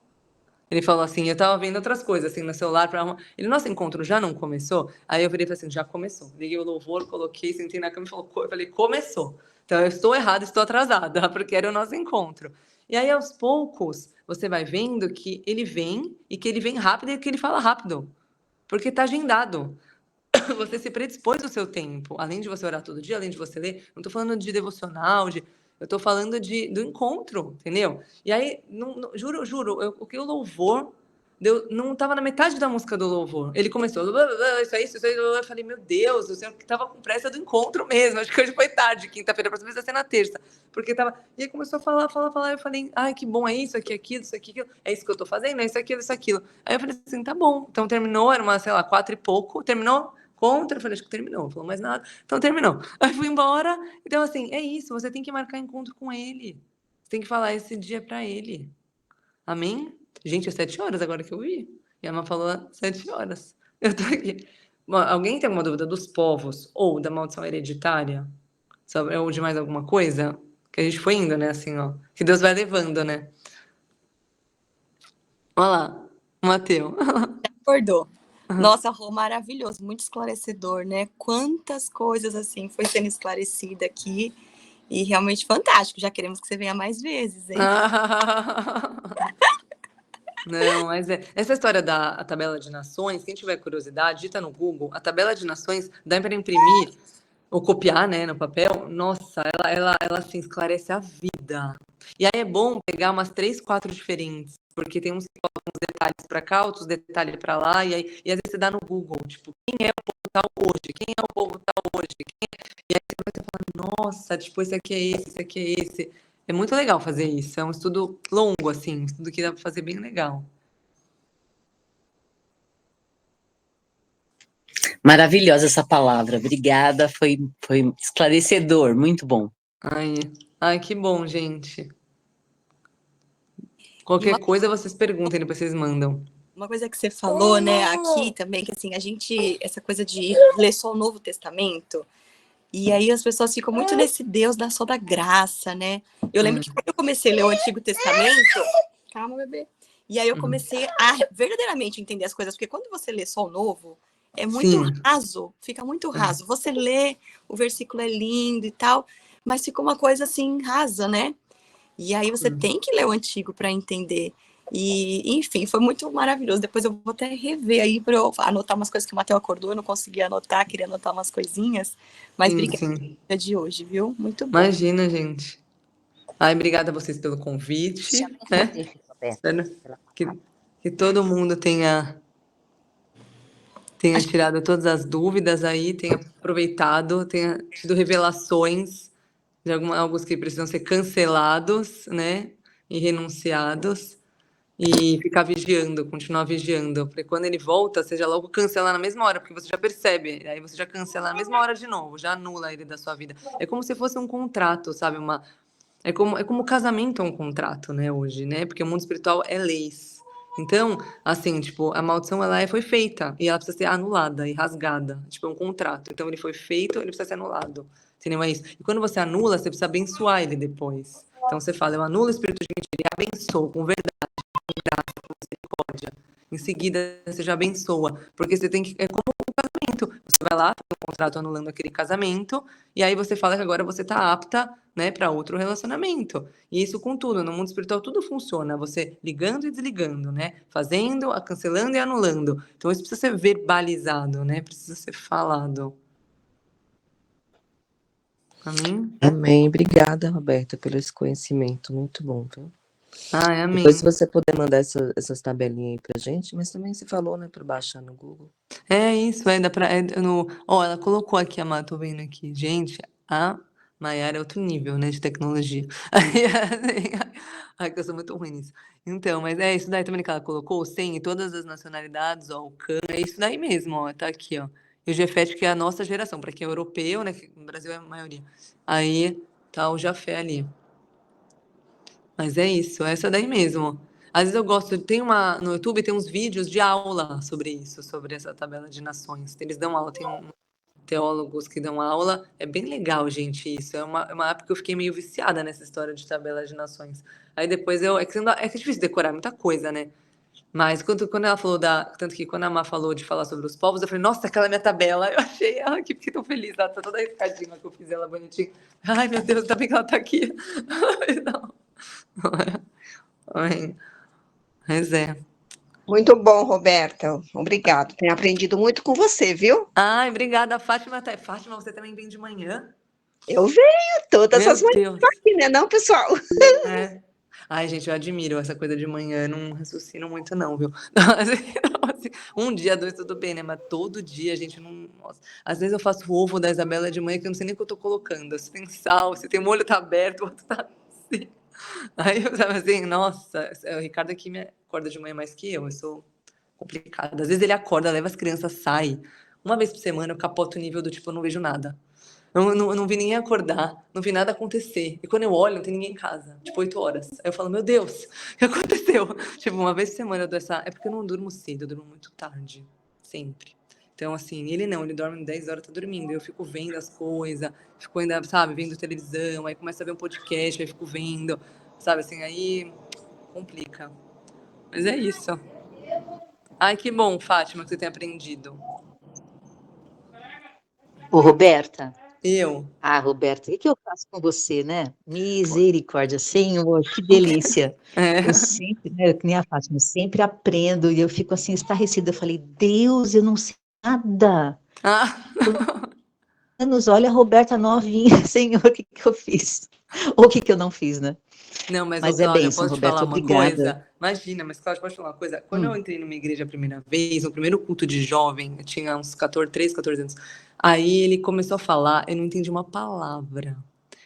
Ele falou assim, eu tava vendo outras coisas, assim, no celular, ele, nosso encontro já não começou? Aí eu virei e falei assim, já começou. Liguei o louvor, coloquei, sentei na cama e falei, começou. Então eu estou errada, estou atrasada, porque era o nosso encontro. E aí, aos poucos, você vai vendo que ele vem, e que ele vem rápido, e que ele fala rápido, porque tá agendado. Você se predispôs o seu tempo, além de você orar todo dia, além de você ler, não tô falando de devocional, eu tô falando do encontro, entendeu? E aí, juro, o que o louvor não tava na metade da música do louvor. Ele começou, isso aí, eu falei, meu Deus, o senhor que tava com pressa do encontro mesmo. Acho que hoje foi tarde, quinta-feira, próxima vez vai ser na terça. Porque tava. E aí começou a falar, eu falei, ai, que bom, é isso, aqui, aquilo, isso aqui, aquilo. É isso que eu tô fazendo, é isso, aquilo, isso, aquilo. Aí eu falei assim, tá bom. Então terminou, era uma, sei lá, 4 e pouco, terminou? Contra, eu falei, acho que terminou, não falou mais nada. Então terminou. Aí fui embora. Então, assim, é isso, você tem que marcar encontro com ele. Você tem que falar esse dia pra ele. Amém? Gente, é 7 horas agora que eu vi. E a Emma falou 7 horas. Eu tô aqui. Bom, alguém tem alguma dúvida dos povos ou da maldição hereditária? Ou de mais alguma coisa? Que a gente foi indo, né? Assim, ó. Que Deus vai levando, né? Olha lá, o Mateu. Acordou. Nossa, Rô, maravilhoso, muito esclarecedor, né? Quantas coisas assim foi sendo esclarecida aqui e realmente fantástico. Já queremos que você venha mais vezes, hein? Não, mas essa história da tabela de nações, quem tiver curiosidade, digita no Google, a tabela de nações dá para imprimir ou copiar, né, no papel. Nossa, ela assim, esclarece a vida. E aí é bom pegar umas 3, 4 diferentes, porque tem uns detalhes para cá, outros detalhes para lá, e às vezes você dá no Google, tipo, quem é o povo tal hoje? Quem é o povo tal hoje? E aí você vai falar, nossa, tipo, esse aqui é esse aqui é esse. É muito legal fazer isso. É um estudo longo, assim, um estudo que dá para fazer bem legal. Maravilhosa essa palavra, obrigada, foi esclarecedor, muito bom. Ai, que bom, gente. Qualquer coisa vocês perguntem, depois vocês mandam. Uma coisa que você falou, né, aqui também, que assim, a gente, essa coisa de ler só o Novo Testamento, e aí as pessoas ficam muito nesse Deus só da graça, né? Eu lembro que quando eu comecei a ler o Antigo Testamento, calma, bebê, e aí eu comecei a verdadeiramente entender as coisas, porque quando você lê só o Novo, é muito raso, fica muito raso. Você lê, o versículo é lindo e tal, mas fica uma coisa assim, rasa, né? E aí você tem que ler o Antigo para entender. E, enfim, foi muito maravilhoso. Depois eu vou até rever aí para eu anotar umas coisas que o Matheus acordou. Eu não consegui anotar, queria anotar umas coisinhas. Mas obrigada de hoje, viu? Muito bom. Imagina, gente. Ai, obrigada a vocês pelo convite, né? Espero que todo mundo tenha tirado todas as dúvidas aí, tenha aproveitado, tenha tido revelações de alguns que precisam ser cancelados, né? E renunciados. E ficar vigiando, continuar vigiando. Porque quando ele volta, você já logo cancela na mesma hora, porque você já percebe. Aí você já cancela na mesma hora de novo, já anula ele da sua vida. É como se fosse um contrato, sabe? É como o casamento é um contrato, né, hoje, né? Porque o mundo espiritual é leis. Então, assim, tipo, a maldição ela foi feita e ela precisa ser anulada e rasgada. Tipo, é um contrato. Então ele foi feito, ele precisa ser anulado. Entendeu? É isso. E quando você anula, você precisa abençoar ele depois. Então você fala, eu anulo o espírito de mentira e abençoo com verdade, com graça, com misericórdia. Em seguida, você já abençoa. Porque você tem que. É como um casamento. Você vai lá, faz um contrato anulando aquele casamento, e aí você fala que agora você está apta, né, para outro relacionamento. E isso com tudo. No mundo espiritual tudo funciona. Você ligando e desligando, né? Fazendo, cancelando e anulando. Então isso precisa ser verbalizado, né? Precisa ser falado. Amém? Amém. Obrigada, Roberta, pelo esse conhecimento. Muito bom, viu? Ai, amém. Depois, se você puder mandar essas tabelinhas aí pra gente, mas também você falou, né, para baixar no Google. É isso, dá pra. Ó, ela colocou aqui, a Má, tô vendo aqui. Gente, a Maiara é outro nível, né, de tecnologia. Aí, assim, ai, que eu sou muito ruim nisso. Então, mas é isso daí também que ela colocou, o 100 e todas as nacionalidades, ó, o CAN, é isso daí mesmo, ó, tá aqui, ó. E o Jefete, que é a nossa geração, para quem é europeu, né, que no Brasil é a maioria. Aí tá o Jafé ali. Mas é isso, essa daí mesmo. Às vezes eu gosto, no YouTube tem uns vídeos de aula sobre isso, sobre essa tabela de nações. Eles dão aula, tem teólogos que dão aula. É bem legal, gente, isso. É uma época que eu fiquei meio viciada nessa história de tabela de nações. Aí depois é que é difícil decorar muita coisa, né? Mas quando ela falou tanto que quando a Má falou de falar sobre os povos, eu falei, nossa, aquela é minha tabela. Eu achei ela aqui, fiquei tão feliz. Ela tá toda riscadinha que eu fiz ela bonitinha. Ai, meu Deus, ainda bem que ela tá aqui. Não. Ai, mas é. Muito bom, Roberta. Obrigado. Tenho aprendido muito com você, viu? Ai, obrigada, Fátima. Fátima, você também vem de manhã? Eu venho todas Meu as manhãs Deus. aqui, né, não, pessoal? É. Ai, gente, eu admiro essa coisa de manhã, eu não raciocino muito não, viu? Assim, um dia, dois, tudo bem, né? Mas todo dia a gente não... Nossa. Às vezes eu faço o ovo da Isabela de manhã que eu não sei nem o que eu tô colocando. Se tem sal, se tem molho tá aberto, o outro tá assim. Aí eu tava assim, nossa, o Ricardo aqui me acorda de manhã mais que eu sou complicada. Às vezes ele acorda, leva as crianças, sai. Uma vez por semana eu capoto o nível do tipo, eu não vejo nada. Eu não vi ninguém acordar, não vi nada acontecer. E quando eu olho, não tem ninguém em casa, tipo 8 horas. Aí eu falo, meu Deus, o que aconteceu? Tipo, uma vez por semana eu dou essa... É porque eu não durmo cedo, eu durmo muito tarde, sempre. Então, assim, ele não, ele dorme 10 horas, tá dormindo. Eu fico vendo as coisas, fico ainda, sabe, vendo televisão, aí começa a ver um podcast, aí fico vendo, sabe, assim, aí complica. Mas é isso. Ai, que bom, Fátima, que você tem aprendido. Ô, Roberta. Eu? Ah, Roberta, o que eu faço com você, né? Misericórdia, Senhor, que delícia. É. Eu sempre, né, que nem a Fátima, eu sempre aprendo e eu fico assim, estarrecida. Eu falei, Deus, eu não sei nada. Ah. Anos, olha a Roberta novinha, Senhor, o que que eu fiz? Ou o que que eu não fiz, né? Não, mas, ô, Mas é Cláudia, bênção, posso te falar Roberta, uma obrigada. coisa? Imagina, mas, Cláudia, posso te falar uma coisa? Quando eu entrei numa igreja a primeira vez, no primeiro culto de jovem, eu tinha uns 14, 13, 14 anos, aí ele começou a falar, eu não entendi uma palavra.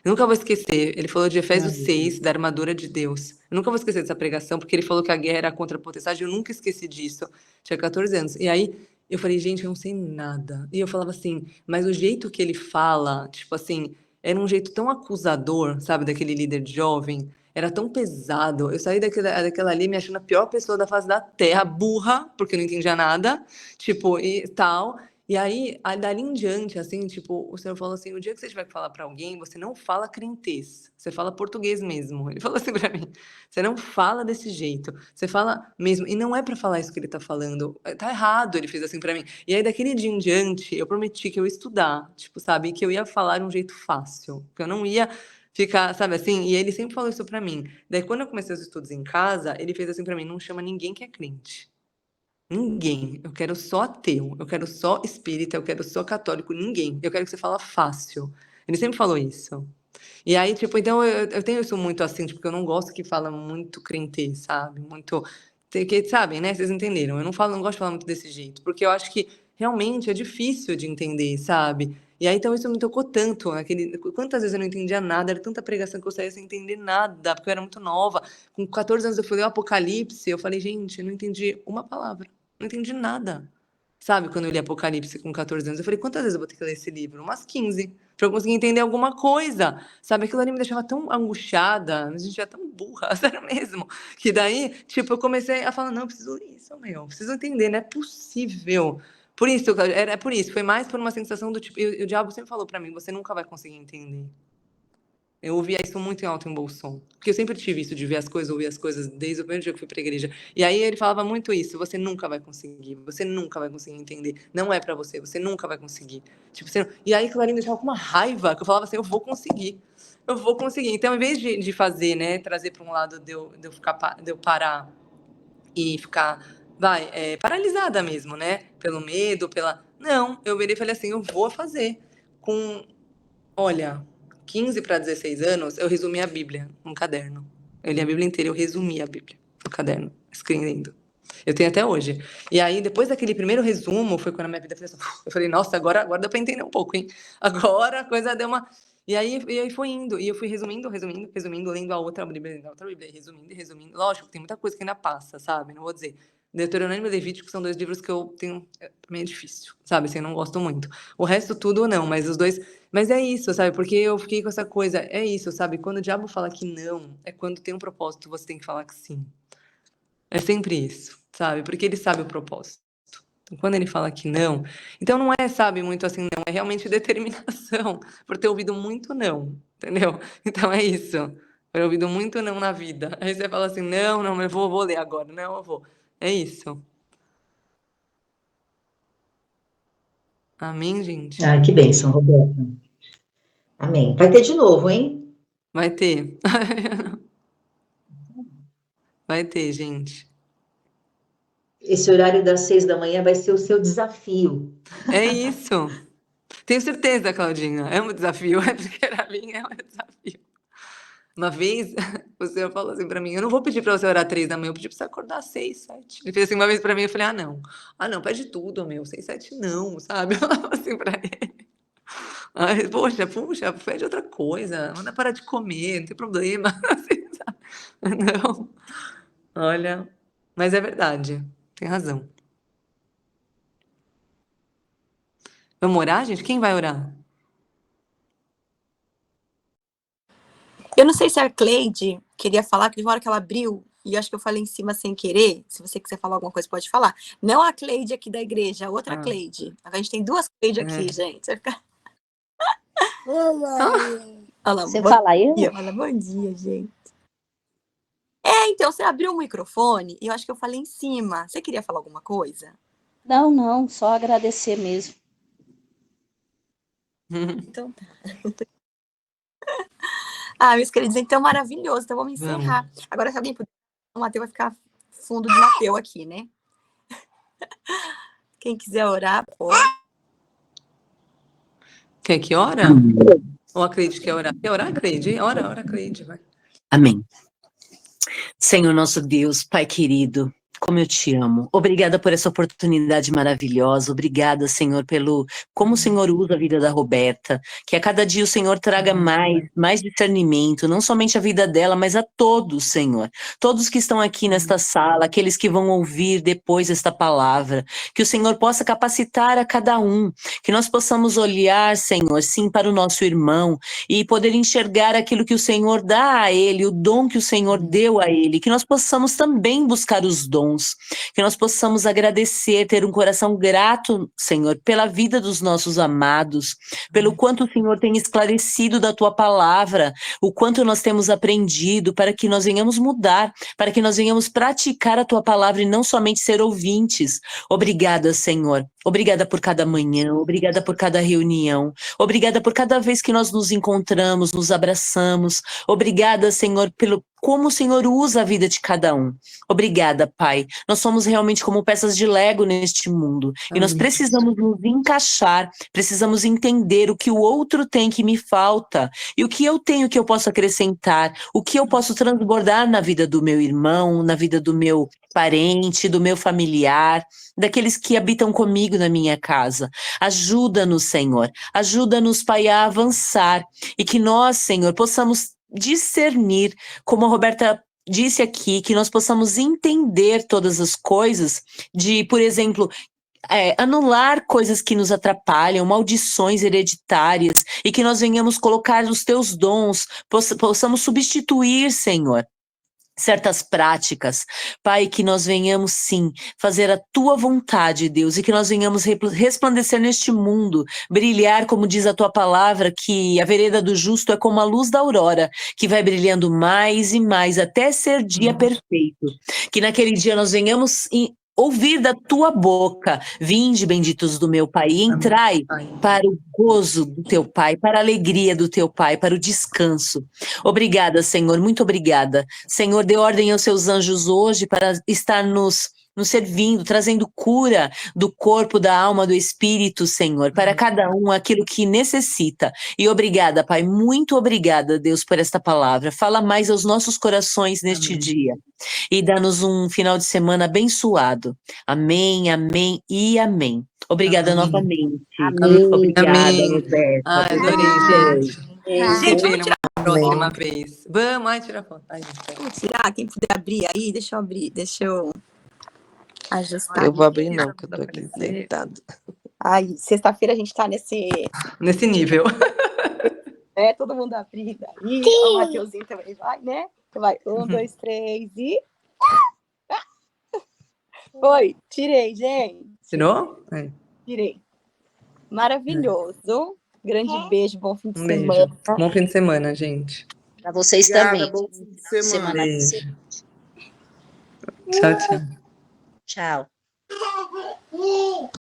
Eu nunca vou esquecer, ele falou de Efésios Ai, 6, da armadura de Deus. Eu nunca vou esquecer dessa pregação, porque ele falou que a guerra era contra a potestade, eu nunca esqueci disso. Tinha 14 anos. E aí, eu falei, gente, eu não sei nada. E eu falava assim, mas o jeito que ele fala, tipo assim, era um jeito tão acusador, sabe, daquele líder jovem, era tão pesado. Eu saí daquela ali me achando a pior pessoa da face da terra, burra, porque eu não entendia nada, tipo, e tal. E aí, dali em diante, assim, tipo, o senhor falou assim: o dia que você tiver que falar para alguém, você não fala crentez, você fala português mesmo. Ele falou assim para mim: você não fala desse jeito, você fala mesmo. E não é para falar isso que ele tá falando, tá errado, ele fez assim para mim. E aí, daquele dia em diante, eu prometi que eu ia estudar, tipo, sabe, que eu ia falar de um jeito fácil, que eu não ia ficar, sabe assim? E ele sempre falou isso para mim. Daí, quando eu comecei os estudos em casa, ele fez assim para mim: não chama ninguém que é crente. Ninguém. Eu quero só ateu, eu quero só espírita, eu quero só católico, ninguém. Eu quero que você fala fácil. Ele sempre falou isso. E aí, tipo, então eu tenho isso muito assim, tipo, porque eu não gosto que fala muito crentez, sabe? Muito. Que, sabem, né? Vocês entenderam. Eu não falo, não gosto de falar muito desse jeito, porque eu acho que realmente é difícil de entender, sabe? E aí, então, isso me tocou tanto. Quantas vezes eu não entendia nada, era tanta pregação que eu saía sem entender nada, porque eu era muito nova. Com 14 anos eu fui ler o Apocalipse, eu falei, gente, eu não entendi uma palavra. Não entendi nada. Sabe, quando eu li Apocalipse com 14 anos, eu falei, quantas vezes eu vou ter que ler esse livro? Umas 15, pra eu conseguir entender alguma coisa. Sabe, aquilo ali me deixava tão angustiada, a gente é tão burra, sério mesmo. Que daí, tipo, eu comecei a falar, não, eu preciso ler isso, meu, preciso entender, não é possível. Por isso, é por isso, foi mais por uma sensação do tipo, e o diabo sempre falou pra mim, você nunca vai conseguir entender. Eu ouvia isso muito em alto em bom som. Porque eu sempre tive isso de ver as coisas, ouvir as coisas desde o primeiro dia que fui pra igreja. E aí ele falava muito isso: você nunca vai conseguir, você nunca vai conseguir entender. Não é pra você, você nunca vai conseguir. Tipo, você... E aí aquilo ali me deixava com uma raiva, que eu falava assim: eu vou conseguir. Eu vou conseguir. Então, em vez de fazer, né, trazer para um lado de eu parar e ficar, paralisada mesmo, né? Pelo medo, pela. Não, eu virei e falei assim: eu vou fazer. Com Olha, 15 para 16 anos, eu resumi a Bíblia num caderno. Eu li a Bíblia inteira, eu resumi a Bíblia no caderno, escrevendo. Eu tenho até hoje. E aí, depois daquele primeiro resumo, foi quando a minha vida fez assim, eu falei, nossa, agora dá para entender um pouco, hein? Agora a coisa deu uma... E aí foi indo, e eu fui resumindo, lendo a outra Bíblia, resumindo e resumindo. Lógico, tem muita coisa que ainda passa, sabe? Não vou dizer. Deuteronômio e Levítico são 2 livros que eu tenho... meio difícil, sabe? Assim, eu não gosto muito. O resto tudo, não, mas os dois... Mas é isso, sabe? Porque eu fiquei com essa coisa. É isso, sabe? Quando o diabo fala que não, é quando tem um propósito, você tem que falar que sim. É sempre isso, sabe? Porque ele sabe o propósito. Então, quando ele fala que não, então não é, sabe, muito assim, não, é realmente determinação, por ter ouvido muito não, entendeu? Então é isso. Por ter ouvido muito não na vida. Aí você fala assim, não, não, eu vou ler agora, não, eu vou. É isso. Amém, gente? Ah, que bênção, Roberta. Amém. Vai ter de novo, hein? Vai ter. Vai ter, gente. Esse horário das 6 da manhã vai ser o seu desafio. É isso. Tenho certeza, Claudinha. É um desafio. É porque pra mim é um desafio. Uma vez, o senhor falou assim pra mim, eu não vou pedir pra você orar 3 da manhã, eu pedi pra você acordar 6, 7. Ele fez assim uma vez pra mim, eu falei, ah, não. Ah, não, pede tudo, meu. 6, 7 não, sabe? Eu falava assim pra ele. Ai, puxa, pede outra coisa. Manda parar de comer, não tem problema. Assim, sabe? Não, olha. Mas é verdade, tem razão. Vamos orar, gente? Quem vai orar? Eu não sei se a Cleide queria falar, que na hora que ela abriu, e eu acho que eu falei em cima sem querer. Se você quiser falar alguma coisa, pode falar. Não a Cleide aqui da igreja, a outra Ah, Cleide. A gente tem duas Cleide aqui, é. gente. Vai ficar... Ah, Olha lá, Você bom fala eu? dia. Olha, bom dia, gente. Então, você abriu o microfone e eu acho que eu falei em cima. Você queria falar alguma coisa? Não, não, só agradecer mesmo. Então tá. Ah, meus queridos, então maravilhoso. Então vamos vamos. encerrar. Agora, se alguém puder, o Mateus vai ficar fundo de Mateus aqui, né? Quem quiser orar, pode. Quer que ora? Ou a Cleide quer orar? Quer orar, Cleide? Ora, Cleide, vai. Amém. Senhor nosso Deus, Pai querido, como eu te amo. Obrigada por essa oportunidade maravilhosa. Obrigada, Senhor, pelo como o Senhor usa a vida da Roberta. Que a cada dia o Senhor traga mais discernimento, não somente a vida dela, mas a todos, Senhor. Todos que estão aqui nesta sala, aqueles que vão ouvir depois esta palavra. Que o Senhor possa capacitar a cada um. Que nós possamos olhar, Senhor, sim, para o nosso irmão e poder enxergar aquilo que o Senhor dá a ele, o dom que o Senhor deu a ele. Que nós possamos também buscar os dons. Que nós possamos agradecer, ter um coração grato, Senhor, pela vida dos nossos amados, pelo quanto o Senhor tem esclarecido da tua palavra, o quanto nós temos aprendido, para que nós venhamos mudar, para que nós venhamos praticar a tua palavra e não somente ser ouvintes. Obrigada, Senhor. Obrigada por cada manhã, obrigada por cada reunião, obrigada por cada vez que nós nos encontramos, nos abraçamos. Obrigada, Senhor, pelo como o Senhor usa a vida de cada um. Obrigada, Pai. Nós somos realmente como peças de Lego neste mundo. E nós Amém. precisamos nos encaixar, precisamos entender o que o outro tem que me falta e o que eu tenho que eu posso acrescentar, o que eu posso transbordar na vida do meu irmão, na vida do meu parente, do meu familiar, daqueles que habitam comigo na minha casa. Ajuda-nos, Senhor. Ajuda-nos, Pai, a avançar e que nós, Senhor, possamos discernir, como a Roberta disse aqui, que nós possamos entender todas as coisas de, por exemplo, anular coisas que nos atrapalham, maldições hereditárias, e que nós venhamos colocar os teus dons, possamos substituir, Senhor, certas práticas, Pai, que nós venhamos sim fazer a tua vontade, Deus, e que nós venhamos resplandecer neste mundo, brilhar, como diz a tua palavra, que a vereda do justo é como a luz da aurora, que vai brilhando mais e mais até ser dia perfeito. Que naquele dia nós venhamos ouvir da tua boca: vinde, benditos do meu Pai, e entrai para o gozo do teu Pai, para a alegria do teu Pai, para o descanso. Obrigada, Senhor, muito obrigada. Senhor, dê ordem aos seus anjos hoje para estar nos servindo, trazendo cura do corpo, da alma, do espírito, Senhor, para cada um aquilo que necessita. E obrigada, Pai, muito obrigada, Deus, por esta palavra. Fala mais aos nossos corações neste dia e dá-nos um final de semana abençoado. Amém, amém e amém. Obrigada novamente. Obrigada, Amém. Roberta. Ai, adorei, gente. Gente, Vem vamos numa próxima vez. Vamos, ai, tira foto. Ai, gente, peraí. Vamos tirar, quem puder abrir aí, deixa eu abrir, deixa eu ajustar. Eu vou abrir não, que eu tô Vai aqui aparecer. deitado. Ai, sexta-feira a gente tá nesse, Nesse nível. né, todo mundo abrindo aí, o Mateuzinho também vai, né? Vai, 1, 2, 3 e... Foi, tirei, gente. Tirou? É. Tirei. Maravilhoso. Grande beijo, bom fim de Um beijo. semana. Bom fim de semana, gente. Para vocês Obrigada, também. bom fim de semana. Beijo. Tchau, tchau. Tchau.